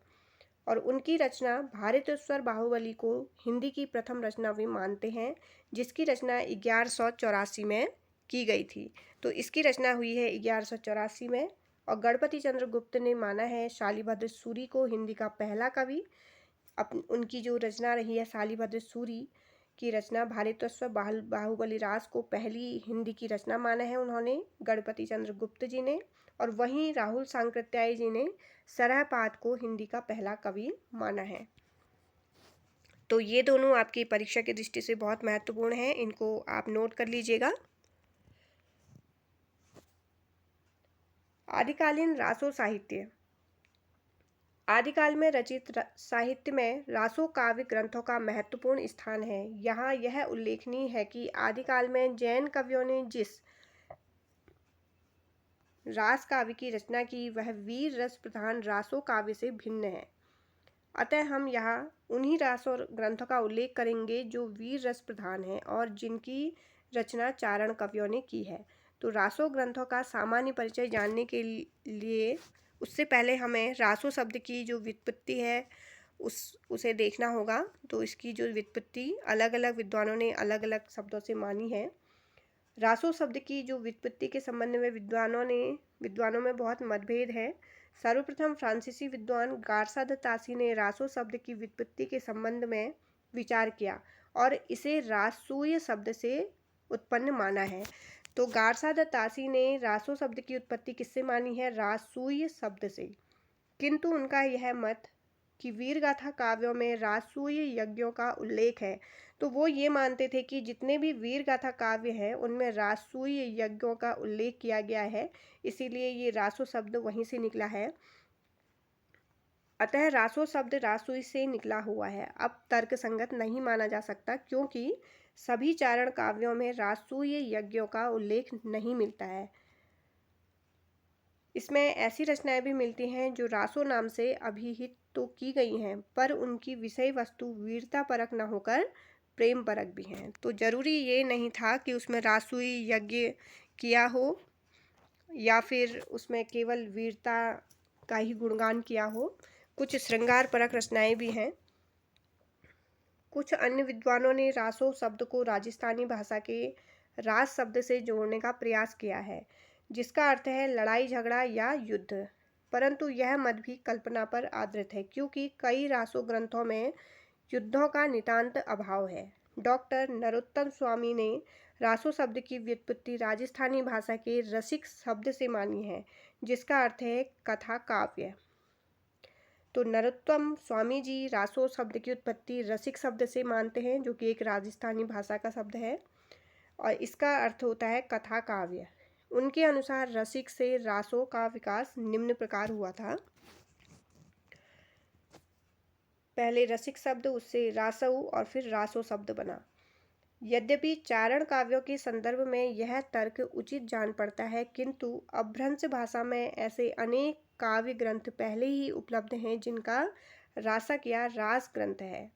और उनकी रचना भारतेश्वर बाहुबली को हिंदी की प्रथम रचना भी मानते हैं, जिसकी रचना 1184 में की गई थी। तो इसकी रचना हुई है 1184 में, और गणपति चंद्र गुप्त ने माना है शालिभद्र सूरी को हिंदी का पहला कवि। उनकी जो रचना रही है शालिभद्र सूरी की रचना, भारतेश्वर बाहुबली राज को पहली हिंदी की रचना माना है उन्होंने, गणपति चंद्र गुप्त जी ने। और वहीं राहुल सांकृत्याय जी ने सरहपाद को हिंदी का पहला कवि माना है। तो ये दोनों आपकी परीक्षा की दृष्टि से बहुत महत्वपूर्ण हैं, इनको आप नोट कर लीजिएगा। आदिकालीन रासो साहित्य। आदिकाल में रचित साहित्य में रासो काव्य ग्रंथों का महत्वपूर्ण स्थान है। यहाँ यह उल्लेखनीय है कि आदिकाल में जैन कवियों ने जिस रास काव्य की रचना की वह वीर रस प्रधान रासो काव्य से भिन्न है। अतः हम यहाँ उन्हीं रासो ग्रंथों का उल्लेख करेंगे जो वीर रस प्रधान है और जिनकी रचना चारण कवियों ने की है। तो रासो ग्रंथों का सामान्य परिचय जानने के लिए उससे पहले हमें रासो शब्द की जो व्युत्पत्ति है उसे देखना होगा। तो इसकी जो व्युत्पत्ति अलग अलग विद्वानों ने अलग अलग शब्दों से मानी है। रासो शब्द की जो व्युत्पत्ति के संबंध में विद्वानों में बहुत मतभेद है। सर्वप्रथम फ्रांसीसी विद्वान गार्सा द तासी ने रासो शब्द की व्युत्पत्ति के संबंध में विचार किया और इसे रासूय शब्द से उत्पन्न माना है। तो गार्सा द तासी ने रासो शब्द की उत्पत्ति किससे मानी है? रासूय शब्द से। किंतु उनका यह मत कि वीरगाथा काव्यों में रासूय यज्ञों का उल्लेख है, तो वो ये मानते थे कि जितने भी वीरगाथा काव्य हैं उनमें रासूय यज्ञों का उल्लेख किया गया है, इसीलिए ये रासो शब्द वहीं से निकला है। अतः रासो शब्द रासुई से निकला हुआ है। अब तर्क संगत नहीं माना जा सकता क्योंकि सभी चारण काव्यों में रासुई यज्ञों का उल्लेख नहीं मिलता है। इसमें ऐसी रचनाएं भी मिलती हैं जो रासो नाम से अभिहित तो की गई हैं, पर उनकी विषय वस्तु वीरता परक न होकर प्रेम परक भी हैं। तो जरूरी ये नहीं था कि उसमें रासुई यज्ञ किया हो या फिर उसमें केवल वीरता का ही गुणगान किया हो। कुछ श्रृंगार परक रचनाएं भी हैं। कुछ अन्य विद्वानों ने रासो शब्द को राजस्थानी भाषा के रास शब्द से जोड़ने का प्रयास किया है, जिसका अर्थ है लड़ाई झगड़ा या युद्ध। परंतु यह मत भी कल्पना पर आधारित है क्योंकि कई रासो ग्रंथों में युद्धों का नितांत अभाव है। डॉक्टर नरोत्तम स्वामी ने रासो शब्द की व्युत्पत्ति राजस्थानी भाषा के रसिक शब्द से मानी है, जिसका अर्थ है कथा काव्य। तो नरोत्तम स्वामी जी रासो शब्द की उत्पत्ति रसिक शब्द से मानते हैं, जो कि एक राजस्थानी भाषा का शब्द है और इसका अर्थ होता है कथा काव्य। उनके अनुसार रसिक से रासो का विकास निम्न प्रकार हुआ था। पहले रसिक शब्द, उससे रासऊ और फिर रासो शब्द बना। यद्यपि चारण काव्यों के संदर्भ में यह तर्क उचित जान पड़ता है, किंतु अपभ्रंश भाषा में ऐसे अनेक काव्य ग्रंथ पहले ही उपलब्ध हैं जिनका रासक या रास ग्रंथ है।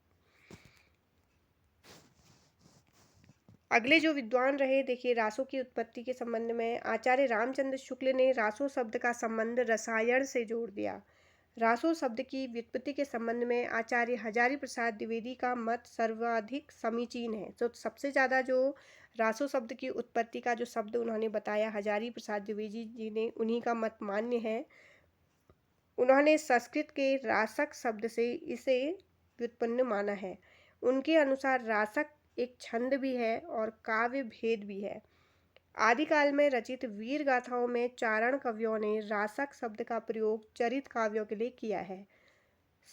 अगले जो विद्वान रहे, देखिए रासों की उत्पत्ति के संबंध में आचार्य रामचंद्र शुक्ल ने रासो शब्द का संबंध रसायन से जोड़ दिया। रासो शब्द की व्युत्पत्ति के संबंध में आचार्य हजारी प्रसाद द्विवेदी का मत सर्वाधिक समीचीन है। तो सबसे ज़्यादा जो रासो शब्द की उत्पत्ति का जो शब्द उन्होंने बताया हजारी प्रसाद द्विवेदी जी ने, उन्हीं का मत मान्य है। उन्होंने संस्कृत के रासक शब्द से इसे व्युत्पन्न माना है। उनके अनुसार रासक एक छंद भी है और काव्य भेद भी है। आदिकाल में रचित वीर गाथाओं में चारण कवियों ने रासक शब्द का प्रयोग चरित काव्यों के लिए किया है।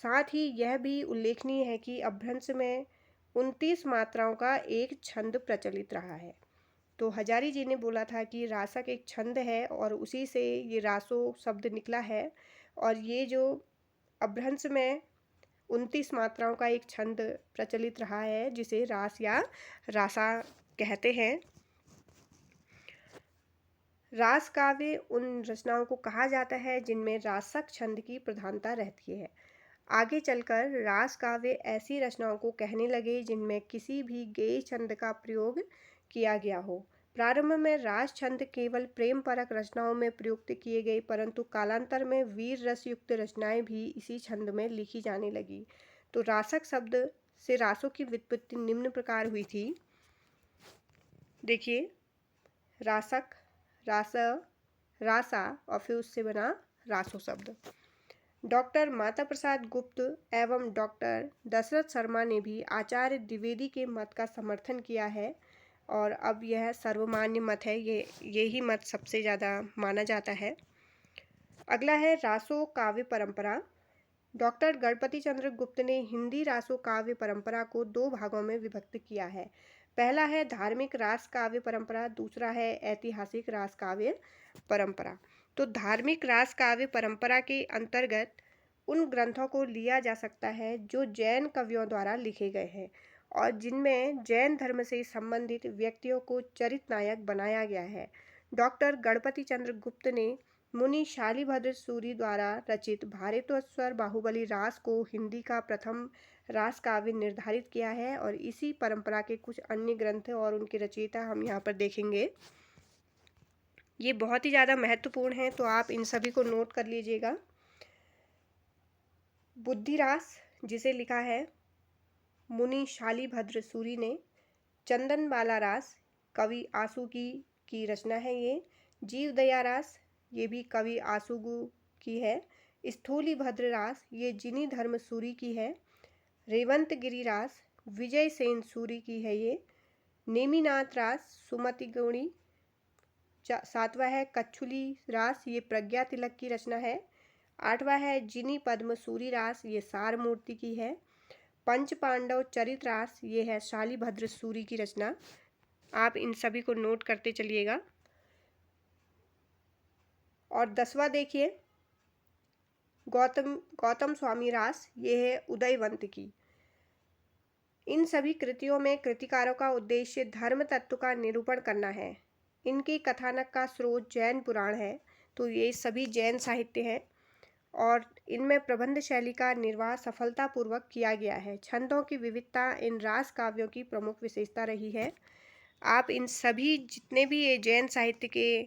साथ ही यह भी उल्लेखनीय है कि अपभ्रंश में 29 मात्राओं का एक छंद प्रचलित रहा है। तो हजारी जी ने बोला था कि रासक एक छंद है और उसी से ये रासो शब्द निकला है, और ये जो अपभ्रंश में 29 मात्राओं का एक छंद प्रचलित रहा है जिसे रास या रासा कहते हैं। रास काव्य उन रचनाओं को कहा जाता है जिनमें रासक छंद की प्रधानता रहती है। आगे चलकर रास काव्य ऐसी रचनाओं को कहने लगे जिनमें किसी भी गेय छंद का प्रयोग किया गया हो। प्रारंभ में रास छंद केवल प्रेम परक रचनाओं में प्रयुक्त किए गए, परंतु कालांतर में वीर रस युक्त रचनाएं भी इसी छंद में लिखी जाने लगी। तो रासक शब्द से रासों की व्युत्पत्ति निम्न प्रकार हुई थी। देखिए, रासक, रास, रासा और फिर उससे बना रासो शब्द। डॉक्टर माता प्रसाद गुप्त एवं डॉक्टर दशरथ शर्मा ने भी आचार्य द्विवेदी के मत का समर्थन किया है और अब यह सर्वमान्य मत है। ये ही मत सबसे ज़्यादा माना जाता है। अगला है रासो काव्य परंपरा। डॉक्टर गणपति चंद्र गुप्त ने हिंदी रासो काव्य परंपरा को दो भागों में विभक्त किया है। पहला है धार्मिक रास काव्य परंपरा, दूसरा है ऐतिहासिक रास काव्य परंपरा। तो धार्मिक रास काव्य परंपरा के अंतर्गत उन ग्रंथों को लिया जा सकता है जो जैन कवियों द्वारा लिखे गए हैं और जिनमें जैन धर्म से संबंधित व्यक्तियों को चरित नायक बनाया गया है। डॉक्टर गणपति चंद्र गुप्त ने मुनि शालिभद्र सूरी द्वारा रचित भारतेश्वर बाहुबली रास को हिंदी का प्रथम रास काव्य निर्धारित किया है और इसी परंपरा के कुछ अन्य ग्रंथ और उनके रचयिता हम यहाँ पर देखेंगे। ये बहुत ही ज़्यादा महत्वपूर्ण है, तो आप इन सभी को नोट कर लीजिएगा। बुद्धिरास, जिसे लिखा है मुनि शालिभद्र सूरी ने। चंदन बाला रास कवि आसुगी की रचना है ये। जीव दया रास, ये भी कवि आसुगु की है। स्थूली भद्र रास, ये जिनी धर्म सूरी की है। रेवंत गिरी रास विजय सेन सूरी की है ये। नेमिनाथ रास सुमति गौड़ी। सातवां है कच्छुली रास, ये प्रज्ञा तिलक की रचना है। आठवां है जिनी पद्म सूरी रास, ये सार मूर्ति की है। पंच पांडव चरित रास, ये है शालिभद्र सूरी की रचना। आप इन सभी को नोट करते चलिएगा। और 10वां देखिए, गौतम गौतम स्वामी रास, ये है उदयवंत की। इन सभी कृतियों में कृतिकारों का उद्देश्य धर्म तत्व का निरूपण करना है। इनकी कथानक का स्रोत जैन पुराण है, तो ये सभी जैन साहित्य हैं और इनमें प्रबंध शैली का निर्वाह सफलतापूर्वक किया गया है। छंदों की विविधता इन रास काव्यों की प्रमुख विशेषता रही है। आप इन सभी जितने भी ये जैन साहित्य के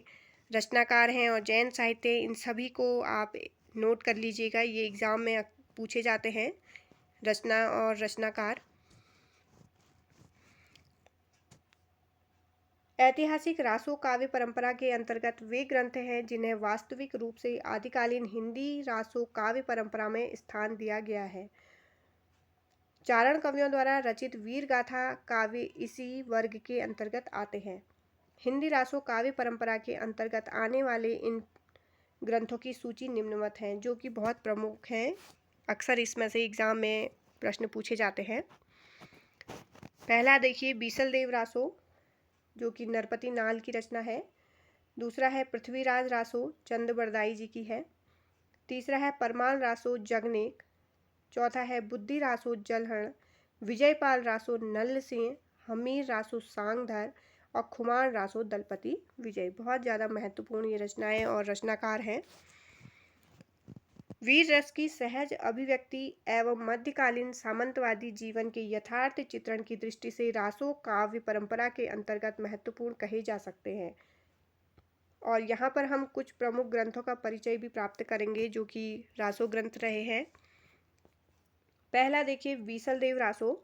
रचनाकार हैं और जैन साहित्य, इन सभी को आप नोट कर लीजिएगा, ये एग्ज़ाम में पूछे जाते हैं, रचना और रचनाकार। ऐतिहासिक रासो काव्य परंपरा के अंतर्गत वे ग्रंथ हैं जिन्हें वास्तविक रूप से आदिकालीन हिंदी रासो काव्य परंपरा में स्थान दिया गया है। चारण कवियों द्वारा रचित वीर गाथा काव्य इसी वर्ग के अंतर्गत आते हैं। हिंदी रासो काव्य परंपरा के अंतर्गत आने वाले इन ग्रंथों की सूची निम्नवत हैं, जो कि बहुत प्रमुख हैं। अक्सर इसमें से एग्जाम में प्रश्न पूछे जाते हैं। पहला देखिए बीसल देव रासो, जो कि नरपति नाल की रचना है। दूसरा है पृथ्वीराज रासो, चंद बरदाई जी की है। तीसरा है परमाल रासो जगनेक। चौथा है बुद्धि रासो जलहण, विजयपाल रासो नल सिंह, हमीर रासो सांगधर और खुमार रासो दलपति विजय। बहुत ज़्यादा महत्वपूर्ण ये रचनाएं और रचनाकार हैं। वीर रस की सहज अभिव्यक्ति एवं मध्यकालीन सामंतवादी जीवन के यथार्थ चित्रण की दृष्टि से रासो काव्य परंपरा के अंतर्गत महत्वपूर्ण कहे जा सकते हैं। और यहाँ पर हम कुछ प्रमुख ग्रंथों का परिचय भी प्राप्त करेंगे जो कि रासो ग्रंथ रहे हैं। पहला देखिए बीसल देव रासो।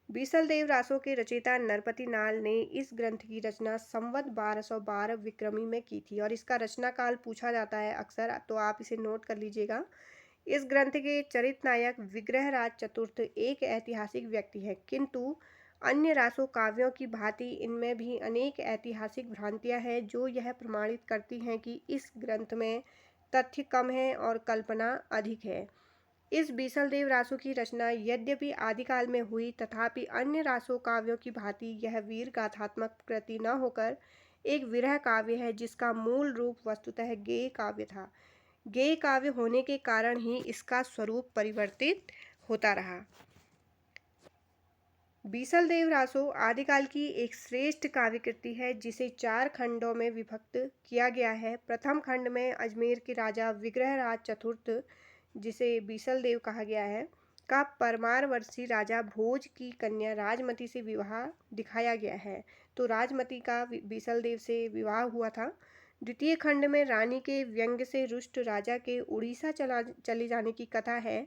बीसल देव रासो के रचयिता नरपति नाल ने इस ग्रंथ की रचना संवत 1212 विक्रमी में की थी और इसका रचना काल पूछा जाता है अक्सर, तो आप इसे नोट कर लीजिएगा। इस ग्रंथ के चरित नायक विग्रहराज चतुर्थ एक ऐतिहासिक व्यक्ति है, किंतु अन्य रासो काव्यों की भांति इनमें भी अनेक ऐतिहासिक भ्रांतियां हैं जो यह प्रमाणित करती हैं कि इस ग्रंथ में तथ्य कम है और कल्पना अधिक है। इस बीसल देव रासो की रचना यद्यपि आदिकाल में हुई, तथापि अन्य रासो काव्यों की भांति यह वीर गाथात्मक कृति न होकर एक विरह काव्य है, जिसका मूल रूप वस्तुतः गेय काव्य था। गेय काव्य होने के कारण ही इसका स्वरूप परिवर्तित होता रहा। बीसल देव रासो आदिकाल की एक श्रेष्ठ काव्य कृति है जिसे 4 खंडों में विभक्त किया गया है। प्रथम खंड में अजमेर के राजा विग्रहराज चतुर्थ, जिसे बीसल देव कहा गया है, का परमारवर्षी राजा भोज की कन्या राजमती से विवाह दिखाया गया है। तो राजमती का बीसल देव से विवाह हुआ था। द्वितीय खंड में रानी के व्यंग्य से रुष्ट राजा के उड़ीसा चले जाने की कथा है।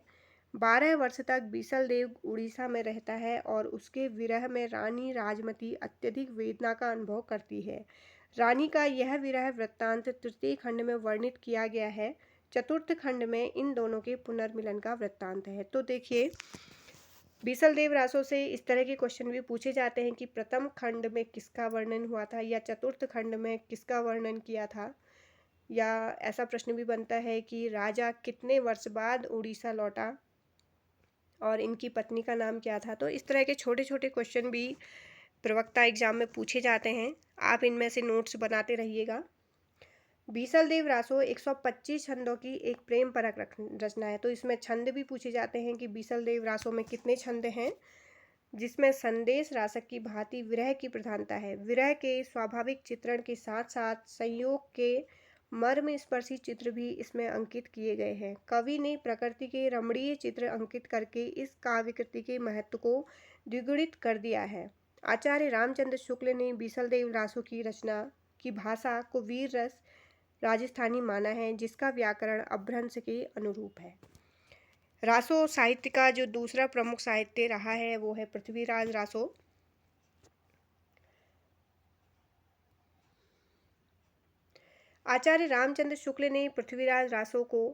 12 वर्ष तक बीसल देव उड़ीसा में रहता है और उसके विरह में रानी राजमती अत्यधिक वेदना का अनुभव करती है। रानी का यह विरह वृत्तांत तृतीय खंड में वर्णित किया गया है। चतुर्थ खंड में इन दोनों के पुनर्मिलन का वृत्तांत है। तो देखिए, बीसल देव रासो से इस तरह के क्वेश्चन भी पूछे जाते हैं कि प्रथम खंड में किसका वर्णन हुआ था या चतुर्थ खंड में किसका वर्णन किया था, या ऐसा प्रश्न भी बनता है कि राजा कितने वर्ष बाद उड़ीसा लौटा और इनकी पत्नी का नाम क्या था। तो इस तरह के छोटे छोटे क्वेश्चन भी प्रवक्ता एग्जाम में पूछे जाते हैं। आप इनमें से नोट्स बनाते रहिएगा। बीसल देव रासो 125 छंदों की एक प्रेम परक रचना है। तो इसमें छंद भी पूछे जाते हैं कि बीसल देव रासो में कितने छंद हैं, जिसमें संदेश रासक की भांति विरह की प्रधानता है। विरह के स्वाभाविक चित्रण के साथ साथ संयोग के मर्म स्पर्शी चित्र भी इसमें अंकित किए गए हैं। कवि ने प्रकृति के रमणीय चित्र अंकित करके इस काव्य कृति के महत्व को द्विगुणित कर दिया है। आचार्य रामचंद्र शुक्ल ने बीसल देव रासो की रचना की भाषा को वीर रस राजस्थानी माना है, जिसका व्याकरण अभ्रंश के अनुरूप है। रासो साहित्य का जो दूसरा प्रमुख साहित्य रहा है वो है पृथ्वीराज रासो। आचार्य रामचंद्र शुक्ल ने पृथ्वीराज रासो को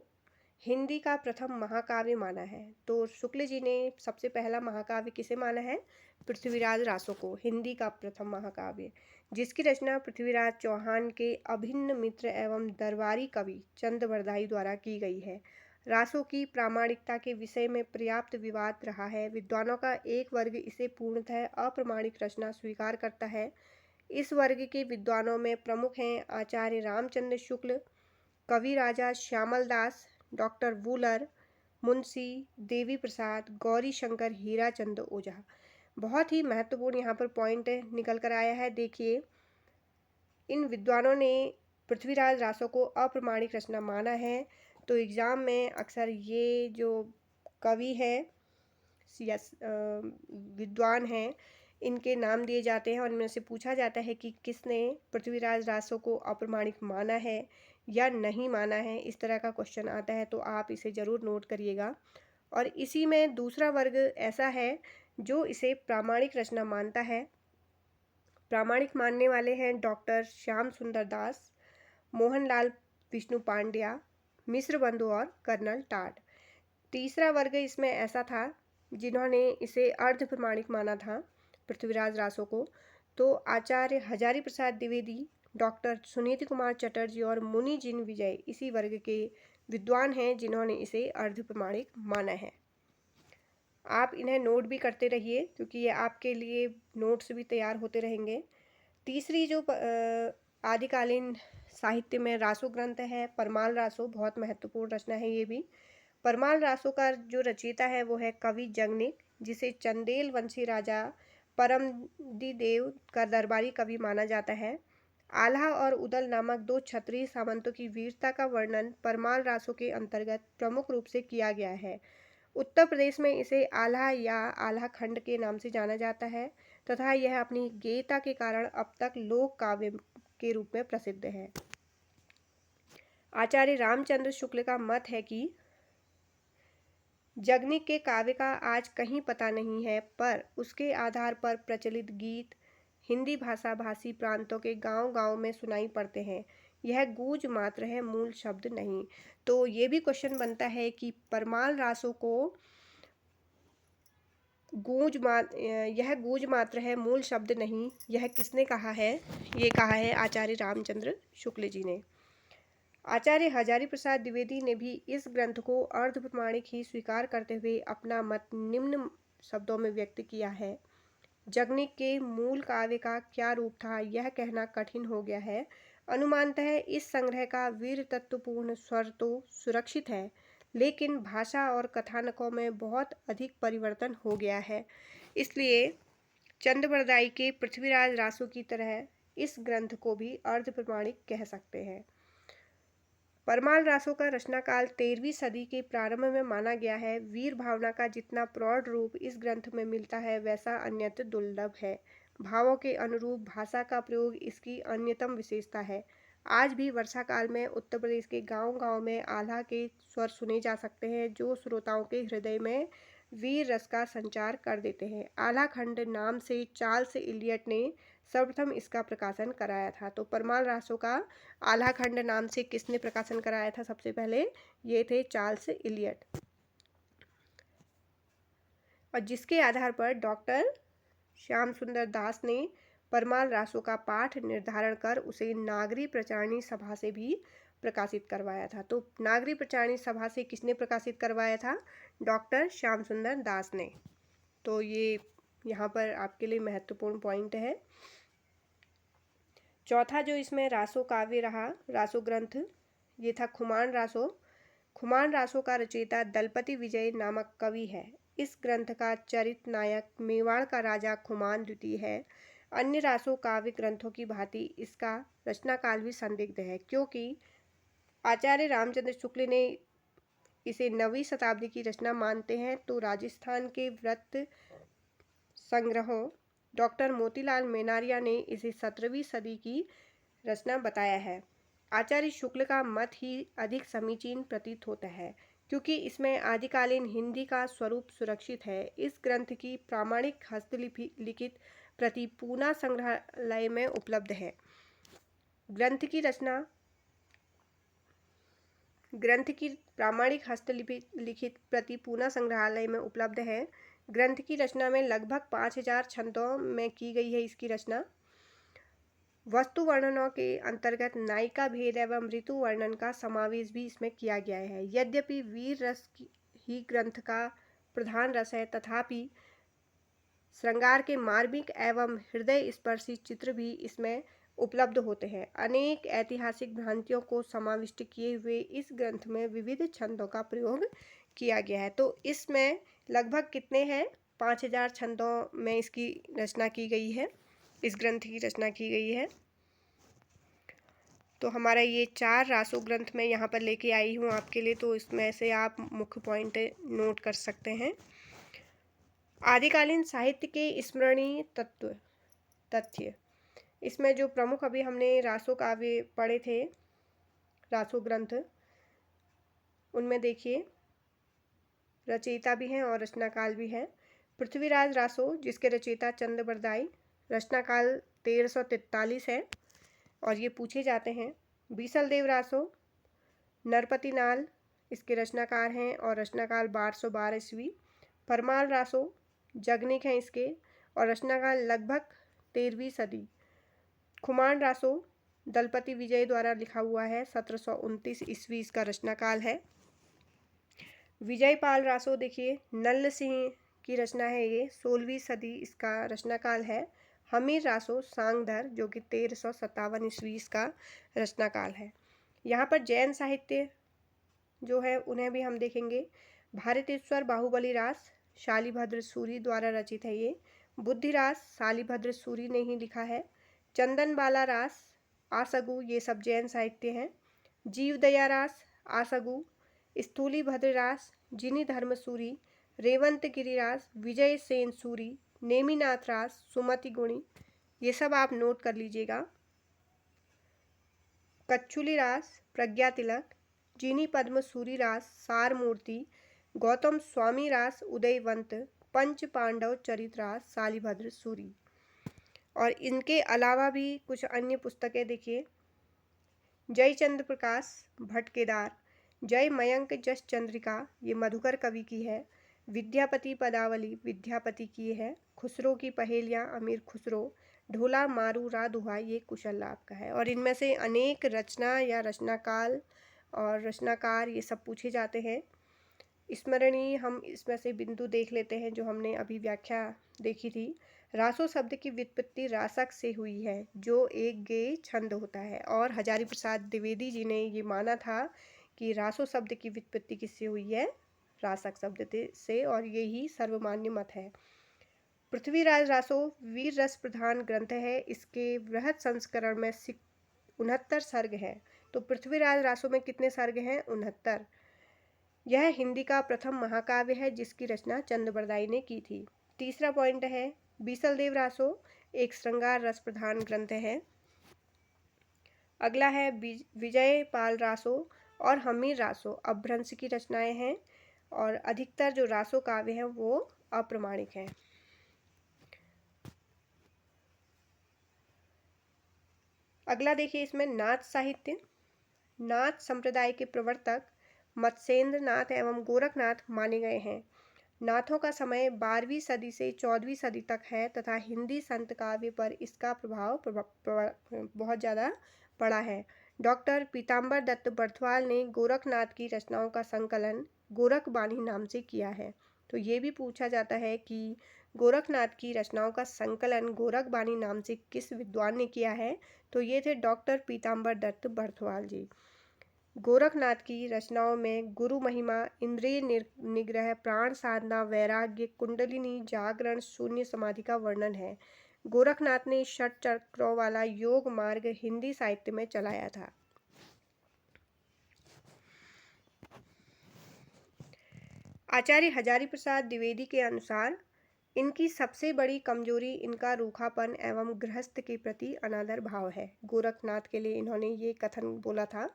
हिंदी का प्रथम महाकाव्य माना है। तो शुक्ल जी ने सबसे पहला महाकाव्य किसे माना है? पृथ्वीराज रासो को, हिंदी का प्रथम महाकाव्य, जिसकी रचना पृथ्वीराज चौहान के अभिन्न मित्र एवं दरबारी कवि चंद बरदाई द्वारा की गई है। रासो की प्रामाणिकता के विषय में पर्याप्त विवाद रहा है। विद्वानों का एक वर्ग इसे पूर्णतः अप्रमाणिक रचना स्वीकार करता है। इस वर्ग के विद्वानों में प्रमुख हैं आचार्य रामचंद्र शुक्ल, कवि राजा श्यामल दास, डॉक्टर वूलर, मुंशी देवी प्रसाद, गौरी शंकर, हीरा चंद ओझा। बहुत ही महत्वपूर्ण यहाँ पर पॉइंट निकल कर आया है। देखिए, इन विद्वानों ने पृथ्वीराज रासो को अप्रमाणिक रचना माना है। तो एग्ज़ाम में अक्सर ये जो कवि हैं या विद्वान हैं, इनके नाम दिए जाते हैं और इनमें से पूछा जाता है कि किसने पृथ्वीराज रासो को अप्रमाणिक माना है या नहीं माना है। इस तरह का क्वेश्चन आता है, तो आप इसे ज़रूर नोट करिएगा। और इसी में दूसरा वर्ग ऐसा है जो इसे प्रामाणिक रचना मानता है। प्रामाणिक मानने वाले हैं डॉक्टर श्याम सुंदर दास, मोहनलाल विष्णु पांड्या, मिश्र बंधु और कर्नल टाड। तीसरा वर्ग इसमें ऐसा था जिन्होंने इसे अर्ध प्रमाणिक माना था पृथ्वीराज रासो को। तो आचार्य हजारी प्रसाद द्विवेदी, डॉक्टर सुनीति कुमार चटर्जी और मुनि जिन विजय इसी वर्ग के विद्वान हैं जिन्होंने इसे अर्ध प्रमाणिक माना है। आप इन्हें नोट भी करते रहिए क्योंकि ये आपके लिए नोट्स भी तैयार होते रहेंगे। तीसरी जो आदिकालीन साहित्य में रासो ग्रंथ है, परमाल रासो, बहुत महत्वपूर्ण रचना है ये भी। परमाल रासो का जो रचयिता है वो है कवि जगनिक, जिसे चंदेल वंशी राजा परमदिदेव का दरबारी कवि माना जाता है। आल्हा और उदल नामक दो क्षत्रिय सामंतों की वीरता का वर्णन परमाल रासो के अंतर्गत प्रमुख रूप से किया गया है। उत्तर प्रदेश में इसे आल्हा या आल्हा खंड के नाम से जाना जाता है तथा यह अपनी गेयता के कारण अब तक लोक काव्य के रूप में प्रसिद्ध है। आचार्य रामचंद्र शुक्ल का मत है कि जगनिक के काव्य का आज कहीं पता नहीं है, पर उसके आधार पर प्रचलित गीत हिंदी भाषा भाषी प्रांतों के गांव-गांव में सुनाई पड़ते हैं। यह गूंज मात्र है, मूल शब्द नहीं। तो ये भी क्वेश्चन बनता है कि परमाल रासो को यह गूंज मात्र है, मूल शब्द नहीं, यह किसने कहा है? ये कहा है आचार्य रामचंद्र शुक्ल जी ने। आचार्य हजारी प्रसाद द्विवेदी ने भी इस ग्रंथ को अर्ध प्रमाणिक ही स्वीकार करते हुए अपना मत निम्न शब्दों में व्यक्त किया है। जगनिक के मूल काव्य का क्या रूप था यह कहना कठिन हो गया है। अनुमानतः इस संग्रह का वीर तत्वपूर्ण स्वर तो सुरक्षित है, लेकिन भाषा और कथानकों में बहुत अधिक परिवर्तन हो गया है। इसलिए चंद्रबरदाई के पृथ्वीराज रासो की तरह इस ग्रंथ को भी अर्ध प्रमाणिक कह सकते हैं। परमाल रासो का रचनाकाल 13वीं सदी के प्रारंभ में माना गया है। वीर भावना का जितना प्रौढ़ रूप इस ग्रंथ में मिलता है वैसा अन्यत्र दुर्लभ है। भावों के अनुरूप भाषा का प्रयोग इसकी अन्यतम विशेषता है। आज भी वर्षा काल में उत्तर प्रदेश के गांव-गांव में आल्हा के स्वर सुने जा सकते हैं जो श्रोताओं के हृदय में वीर रस का संचार कर देते हैं। आल्हा खंड नाम से चार्ल्स इलियट ने सर्वप्रथम इसका प्रकाशन कराया था। तो परमाल रासो का आल्हा खंड नाम से किसने प्रकाशन कराया था सबसे पहले? ये थे चार्ल्स इलियट, और जिसके आधार पर डॉक्टर श्याम सुंदर दास ने परमाल रासो का पाठ निर्धारण कर उसे नागरी प्रचारणी सभा से भी प्रकाशित करवाया था। तो नागरी प्रचारणी सभा से किसने प्रकाशित करवाया था? डॉक्टर श्याम सुंदर दास ने। तो ये यहाँ पर आपके लिए महत्वपूर्ण पॉइंट है। चौथा जो इसमें रासो काव्य रहा, रासो ग्रंथ, ये था खुमान रासो। खुमान रासो का रचयिता दलपति विजय नामक कवि है। इस ग्रंथ का चरित नायक मेवाड़ का राजा खुमान द्वितीय है। अन्य रासो काव्य ग्रंथों की भांति इसका रचनाकाल भी संदिग्ध है, क्योंकि आचार्य रामचंद्र शुक्ल ने इसे 9वीं शताब्दी की रचना मानते हैं, तो राजस्थान के व्रत संग्रहों डॉक्टर मोतीलाल मेनारिया ने इसे 17वीं सदी की रचना बताया है। आचार्य शुक्ल का मत ही अधिक समीचीन प्रतीत होता है, क्योंकि इसमें आदिकालीन हिंदी का स्वरूप सुरक्षित है। इस ग्रंथ की प्रामाणिक हस्तलिपि लिखित प्रति पूना संग्रहालय में उपलब्ध है। ग्रंथ की प्रामाणिक हस्तलिपि लिखित प्रति पूना संग्रहालय में उपलब्ध है। ग्रंथ की रचना में लगभग 5000 छंदों में की गई है इसकी रचना। वस्तु वर्णनों के अंतर्गत नायिका भेद एवं ऋतु वर्णन का समावेश भी इसमें किया गया है। यद्यपि वीर रस ही ग्रंथ का प्रधान रस है, तथापि श्रृंगार के मार्मिक एवं हृदय स्पर्शी चित्र भी इसमें उपलब्ध होते हैं। अनेक ऐतिहासिक भ्रांतियों को समाविष्ट किए हुए इस ग्रंथ में विविध छंदों का प्रयोग किया गया है। तो इसमें लगभग कितने हैं? 5000 छंदों में इसकी रचना की गई है, इस ग्रंथ की रचना की गई है। तो हमारा ये 4 रासो ग्रंथ मैं यहाँ पर लेके आई हूँ आपके लिए, तो इसमें से आप मुख्य पॉइंट नोट कर सकते हैं। आदिकालीन साहित्य के स्मरणीय तथ्य, इसमें जो प्रमुख अभी हमने रासो काव्य पढ़े थे, रासो ग्रंथ, उनमें देखिए रचयिता भी हैं और रचनाकाल भी है। पृथ्वीराज रासो, जिसके रचयिता चंद बरदाई, रचनाकाल 1343 है और ये पूछे जाते हैं। बीसलदेव रासो, नरपति नाल, इसके रचनाकार हैं और रचनाकाल 1212 ईस्वी। परमाल रासो जगनिक हैं इसके और रचनाकाल लगभग 13वीं सदी। खुमान रासो दलपति विजय द्वारा लिखा हुआ है, 1729 ईस्वी इसका रचनाकाल है। विजयपाल रासो देखिए नल्ल सिंह की रचना है, ये 16वीं सदी इसका रचनाकाल है। हमीर रासो सांगधर, जो कि 1357 ईस्वी इसका रचनाकाल है। यहाँ पर जैन साहित्य जो है उन्हें भी हम देखेंगे। भारतेश्वर बाहुबली रास शालिभद्र सूरी द्वारा रचित है ये। बुद्धिरास शालिभद्र सूरी ने ही लिखा है। चंदन बाला रास आसगु, ये सब जैन साहित्य हैं। जीवदया रास आसगु, स्थूली भद्र रास जिनी धर्म सूरी, रेवंत गिरिरास विजय सेन सूरी, नेमिनाथ रास सुमति गुणी, ये सब आप नोट कर लीजिएगा। कच्छुली रास प्रज्ञा तिलक, जिनी पद्म सूरी रास सार मूर्ति, गौतम स्वामी रास उदयवंत, पंच पांडव चरित रास शालिभद्र सूरी। और इनके अलावा भी कुछ अन्य पुस्तकें देखिए। जय चंद्र प्रकाश भट्ट केदार, जय मयंक जस चंद्रिका, ये मधुकर कवि की है। विद्यापति पदावली विद्यापति की है। खुसरो की पहेलियाँ अमीर खुसरो, ढोला मारू रा दुहा, ये कुशल लाभ का है। और इनमें से अनेक रचना या रचनाकाल और रचनाकार ये सब पूछे जाते हैं। स्मरणीय हम इसमें से बिंदु देख लेते हैं जो हमने अभी व्याख्या देखी थी। रासो शब्द की व्युत्पत्ति रासक से हुई है, जो एक गेय छंद होता है। और हजारी प्रसाद द्विवेदी जी ने ये माना था कि रासो शब्द की व्युत्पत्ति किससे हुई है? रासक शब्द से, और यही सर्वमान्य मत है। पृथ्वीराज रासो वीर रस प्रधान ग्रंथ है। इसके बृहद संस्करण में 69 सर्ग हैं। तो पृथ्वीराज रासो में कितने सर्ग हैं? 69। यह हिंदी का प्रथम महाकाव्य है जिसकी रचना चंद बरदाई ने की थी। तीसरा पॉइंट है बीसलदेव रासो एक श्रृंगार रस प्रधान ग्रंथ है। अगला है विजय पाल रासो और हमीर रासो अपभ्रंश की रचनाएं हैं और अधिकतर जो रासो काव्य हैं वो अप्रमाणिक हैं। अगला देखिए इसमें नाथ साहित्य। नाथ संप्रदाय के प्रवर्तक मत्स्येंद्र नाथ एवं गोरखनाथ माने गए हैं। नाथों का समय 12वीं सदी से 14वीं सदी तक है तथा हिंदी संत काव्य पर इसका प्रभाव बहुत ज़्यादा पड़ा है। डॉक्टर पीताम्बर दत्त बर्थवाल ने गोरखनाथ की रचनाओं का संकलन गोरखबाणी नाम से किया है। तो ये भी पूछा जाता है कि गोरखनाथ की रचनाओं का संकलन गोरखबाणी नाम से किस विद्वान ने किया है? तो ये थे डॉक्टर पीताम्बर दत्त बर्थवाल जी। गोरखनाथ की रचनाओं में गुरु महिमा, इंद्रिय निग्रह, प्राण साधना, वैराग्य, कुंडलिनी, जागरण, शून्य समाधि का वर्णन है। गोरखनाथ ने षट चक्रों वाला योग मार्ग हिंदी साहित्य में चलाया था। आचार्य हजारी प्रसाद द्विवेदी के अनुसार इनकी सबसे बड़ी कमजोरी इनका रूखापन एवं गृहस्थ के प्रति अनादर भाव है। गोरखनाथ के लिए इन्होंने ये कथन बोला था।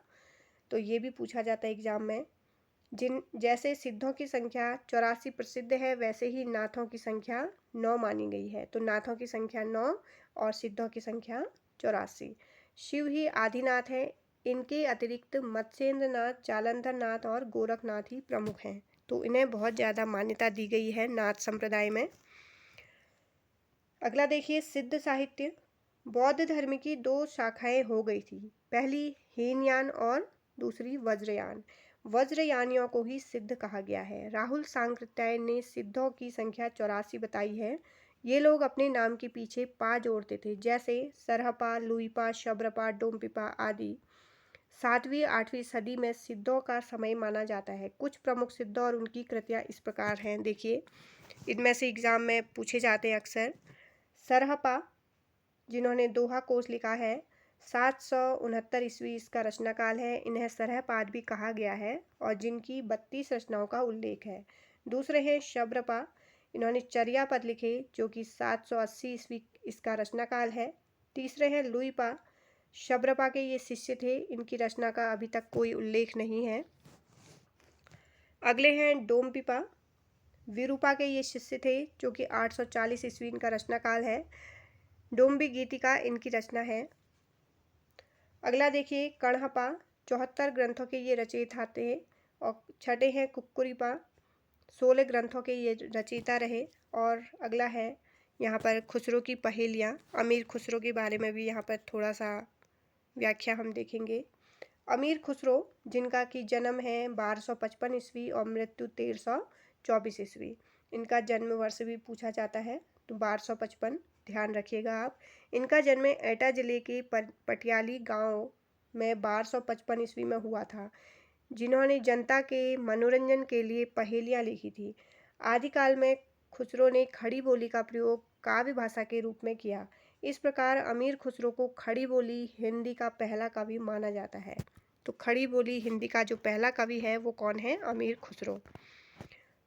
तो ये भी पूछा जाता है एग्जाम में। जैसे सिद्धों की संख्या 84 प्रसिद्ध है, वैसे ही नाथों की संख्या 9 मानी गई है। तो नाथों की संख्या 9 और सिद्धों की संख्या 84। शिव ही आदिनाथ है। इनके अतिरिक्त मत्स्येंद्र नाथ, जालंधर नाथ और गोरखनाथ ही प्रमुख हैं। तो इन्हें बहुत ज़्यादा मान्यता दी गई है नाथ संप्रदाय में। अगला देखिए सिद्ध साहित्य। बौद्ध धर्म की 2 शाखाएं हो गई थी। पहली हीनयान और दूसरी वज्रयान। वज्रयानियों को ही सिद्ध कहा गया है। राहुल सांकृत्यायन ने सिद्धों की संख्या 84 बताई है। ये लोग अपने नाम के पीछे पा जोड़ते थे, जैसे सरहपा, लुइपा, शबरपा, डोमपिपा आदि। 7वीं 8वीं सदी में सिद्धों का समय माना जाता है। कुछ प्रमुख सिद्ध और उनकी कृतियाँ इस प्रकार हैं, देखिए इनमें से एग्जाम में पूछे जाते हैं अक्सर। सरहपा, जिन्होंने दोहा कोश लिखा है, 769 ईस्वी इसका रचनाकाल है। इन्हें सरहपाद भी कहा गया है और जिनकी 32 रचनाओं का उल्लेख है। दूसरे हैं शबरपा, इन्होंने चर्यापद लिखे जो कि 780 ईस्वी इसका रचनाकाल है। तीसरे हैं लुइपा, शबरपा के ये शिष्य थे, इनकी रचना का अभी तक कोई उल्लेख नहीं है। अगले हैं डोमपिपा, विरूपा के ये शिष्य थे जो कि 840 ईस्वी इनका रचनाकाल है। डोम्बी गीतिका इनकी रचना है। अगला देखिए कणहपा, 74 ग्रंथों के ये रचयिता थे। और छठे हैं कुक्कुरीपा, 16 ग्रंथों के ये रचयिता रहे। और अगला है यहाँ पर खुसरो की पहेलियाँ। अमीर खुसरो के बारे में भी यहाँ पर थोड़ा सा व्याख्या हम देखेंगे। अमीर खुसरो, जिनका कि जन्म है 1255 ईस्वी और मृत्यु 1324 ईस्वी। इनका जन्म वर्ष भी पूछा जाता है, तो 1255 ध्यान रखिएगा आप। इनका जन्म एटा जिले के पटियाली गांव में 1255 ईस्वी में हुआ था, जिन्होंने जनता के मनोरंजन के लिए पहेलियाँ लिखी थी। आदिकाल में खुसरो ने खड़ी बोली का प्रयोग काव्य भाषा के रूप में किया। इस प्रकार अमीर खुसरो को खड़ी बोली हिंदी का पहला कवि माना जाता है। तो खड़ी बोली हिंदी का जो पहला कवि है वो कौन है? अमीर खुसरो।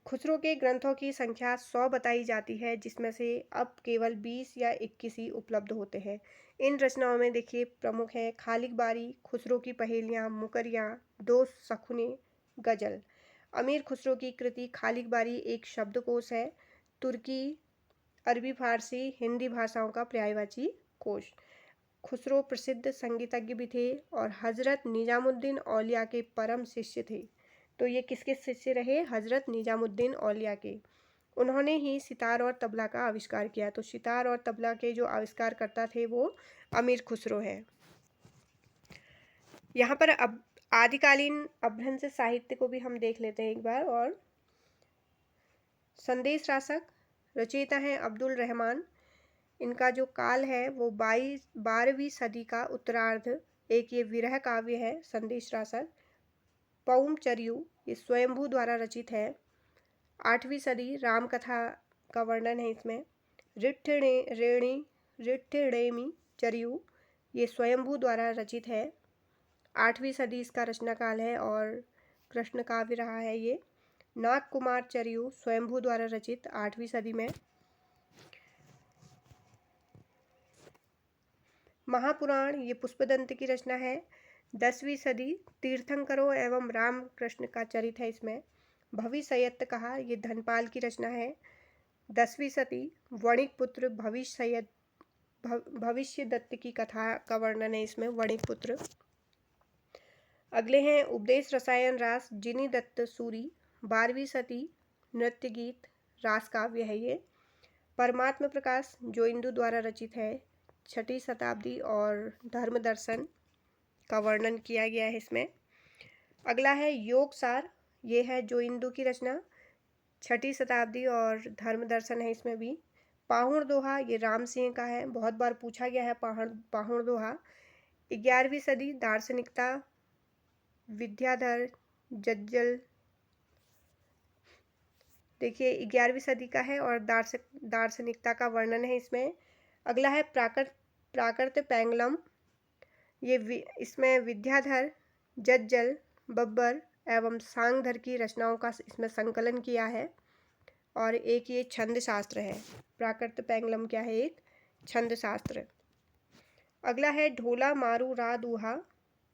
खुसरो के ग्रंथों की संख्या 100 बताई जाती है, जिसमें से अब केवल 20 या 21 ही उपलब्ध होते हैं। इन रचनाओं में देखिए प्रमुख हैं खालिक बारी, खुसरो की पहेलियाँ, मुकरियाँ, दो सखुने, गजल। अमीर खुसरो की कृति खालिक बारी एक शब्दकोश है, तुर्की, अरबी, फारसी, हिंदी भाषाओं का पर्यायवाची कोश। खुसरो प्रसिद्ध संगीतज्ञ भी थे और हजरत निजामुद्दीन औलिया के परम शिष्य थे। तो ये किसके शिष्य रहे? हजरत निजामुद्दीन औलिया के। उन्होंने ही सितार और तबला का आविष्कार किया। तो सितार और तबला के जो आविष्कार करता थे वो अमीर खुसरो है। यहाँ पर अब आदिकालीन अपभ्रंश साहित्य को भी हम देख लेते हैं एक बार। और संदेश रासक रचयिता हैं अब्दुल रहमान। इनका जो काल है वो 12वीं सदी का उत्तरार्ध। एक ये विरह काव्य है संदेश रासक। पौम चरियू, ये स्वयंभू द्वारा रचित है। 8वीं सदी राम कथा का वर्णन है इसमें। रिट्ठिणेमी चरियू, ये स्वयंभू द्वारा रचित है। 8वीं सदी इसका रचनाकाल है और कृष्ण काव्य रहा है ये। नाग कुमार चरियू स्वयंभू द्वारा रचित 8वीं सदी में। महापुराण, ये पुष्पदंत की रचना है। 10वीं सदी तीर्थंकरों एवं राम कृष्ण का चरित है इसमें। भविष्यत कहा, ये धनपाल की रचना है। 10वीं सदी वणिक पुत्र भविष्य दत्त की कथा का वर्णन है इसमें, वणिक पुत्र। अगले हैं उपदेश रसायन रास, जिनी दत्त सूरी। 12वीं सदी नृत्य गीत रास काव्य है ये। परमात्म प्रकाश जो इंदु द्वारा रचित है, 6ठी शताब्दी और धर्म दर्शन का वर्णन किया गया है इसमें। अगला है योग सार, ये है जो इंदु की रचना, 6ठी शताब्दी और धर्म दर्शन है इसमें भी। पाहुण दोहा, ये राम सिंह का है, बहुत बार पूछा गया है पाहुण दोहा। 11वीं सदी दार्शनिकता, विद्याधर जज्जल, देखिए 11वीं सदी का है और दार्शनिकता का वर्णन है इसमें। अगला है प्राकृत पैंगलम, ये इसमें विद्याधर जज्जल, बब्बर एवं सांगधर की रचनाओं का इसमें संकलन किया है। और एक ये छंद शास्त्र है। प्राकृत पैंगलम क्या है? एक छंद शास्त्र। अगला है ढोला मारू रा दूहा,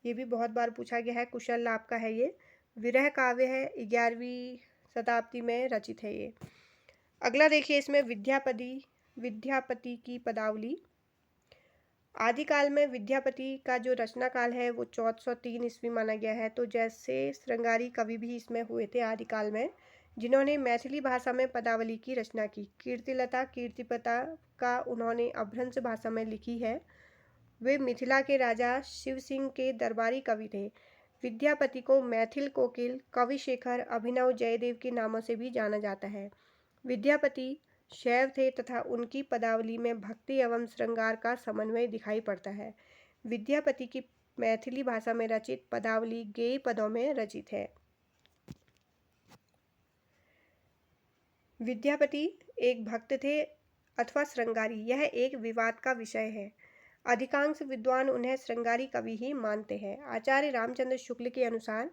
ये भी बहुत बार पूछा गया है, कुशल लाभ का है ये। विरह काव्य है, 11वीं शताब्दी में रचित है ये। अगला देखिए इसमें विद्यापति की पदावली। आदिकाल में विद्यापति का जो रचना काल है वो 1403 ईस्वी माना गया है। तो जैसे श्रृंगारी कवि भी इसमें हुए थे आदिकाल में, जिन्होंने मैथिली भाषा में पदावली की रचना की। कीर्तिलता कीर्तिपता का उन्होंने अपभ्रंश भाषा में लिखी है। वे मिथिला के राजा शिव सिंह के दरबारी कवि थे। विद्यापति को मैथिल कोकिल, कवि शेखर, अभिनव जयदेव के नामों से भी जाना जाता है। विद्यापति शैव थे तथा उनकी पदावली में भक्ति एवं श्रृंगार का समन्वय दिखाई पड़ता है। विद्यापति की मैथिली भाषा में रचित पदावली गेय पदों में रचित है। विद्यापति एक भक्त थे अथवा श्रृंगारी, यह एक विवाद का विषय है। अधिकांश विद्वान उन्हें श्रृंगारी कवि ही मानते हैं। आचार्य रामचंद्र शुक्ल के अनुसार,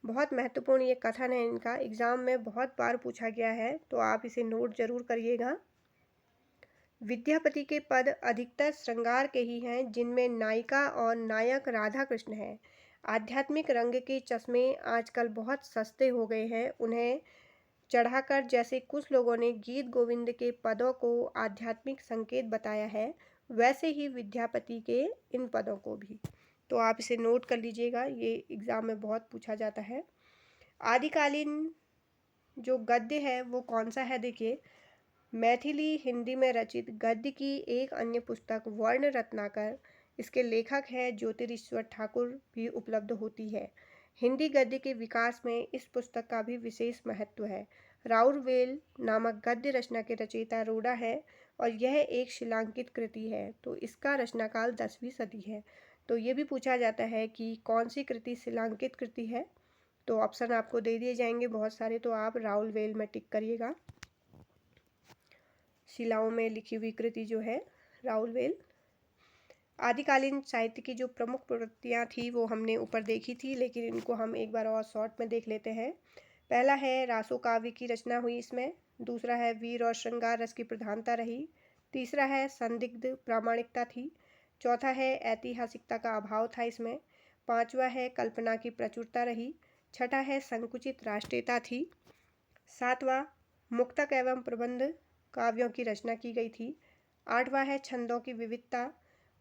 बहुत महत्वपूर्ण ये कथन है इनका, एग्जाम में बहुत बार पूछा गया है, तो आप इसे नोट जरूर करिएगा। विद्यापति के पद अधिकतर श्रृंगार के ही हैं, जिनमें नायिका और नायक राधा कृष्ण हैं। आध्यात्मिक रंग के चश्मे आजकल बहुत सस्ते हो गए हैं, उन्हें चढ़ाकर जैसे कुछ लोगों ने गीत गोविंद के पदों को आध्यात्मिक संकेत बताया है, वैसे ही विद्यापति के इन पदों को भी। तो आप इसे नोट कर लीजिएगा, ये एग्जाम में बहुत पूछा जाता है। आदिकालीन जो गद्य है वो कौन सा है, देखिए, मैथिली हिंदी में रचित गद्य की एक अन्य पुस्तक वर्ण रत्नाकर, इसके लेखक हैं ज्योतिरीश्वर ठाकुर, भी उपलब्ध होती है। हिंदी गद्य के विकास में इस पुस्तक का भी विशेष महत्व है। राउरवेल नामक गद्य रचना के रचयिता रोडा है और यह एक शिलांकित कृति है, तो इसका रचनाकाल 10वीं सदी है। तो ये भी पूछा जाता है कि कौन सी कृति शिलांकित कृति है, तो ऑप्शन आपको दे दिए जाएंगे बहुत सारे, तो आप राउरवेल में टिक करिएगा। शिलाओं में लिखी हुई कृति जो है राउरवेल। आदिकालीन साहित्य की जो प्रमुख प्रवृत्तियाँ थी वो हमने ऊपर देखी थी, लेकिन इनको हम एक बार और शॉर्ट में देख लेते हैं। पहला है रासो काव्य की रचना हुई इसमें। दूसरा है वीर और श्रृंगार रस की प्रधानता रही। तीसरा है संदिग्ध प्रामाणिकता थी। चौथा है ऐतिहासिकता का अभाव था इसमें। पांचवा है कल्पना की प्रचुरता रही। छठा है संकुचित राष्ट्रीयता थी। सातवां मुक्तक एवं प्रबंध काव्यों की रचना की गई थी। आठवां है छंदों की विविधता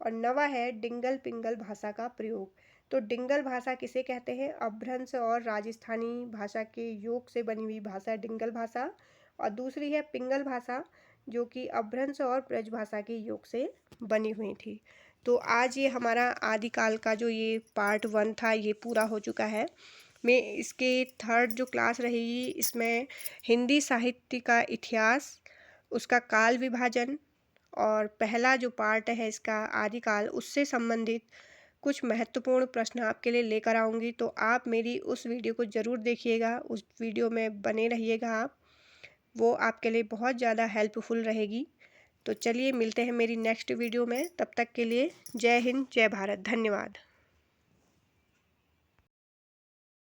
और नवा है डिंगल पिंगल भाषा का प्रयोग। तो डिंगल भाषा किसे कहते हैं? अपभ्रंश और राजस्थानी भाषा के योग से बनी हुई भाषा डिंगल भाषा, और दूसरी है पिंगल भाषा जो कि अपभ्रंश और ब्रज भाषा के योग से बनी हुई थी। तो आज ये हमारा आदिकाल का जो ये पार्ट 1 था ये पूरा हो चुका है। मैं इसके थर्ड जो क्लास रहेगी इसमें हिंदी साहित्य का इतिहास, उसका काल विभाजन और पहला जो पार्ट है इसका आदिकाल, उससे संबंधित कुछ महत्वपूर्ण प्रश्न आपके लिए लेकर आऊँगी। तो आप मेरी उस वीडियो को ज़रूर देखिएगा, उस वीडियो में बने रहिएगा आप, वो आपके लिए बहुत ज़्यादा हेल्पफुल रहेगी। तो चलिए मिलते हैं मेरी नेक्स्ट वीडियो में, तब तक के लिए जय हिंद जय भारत, धन्यवाद।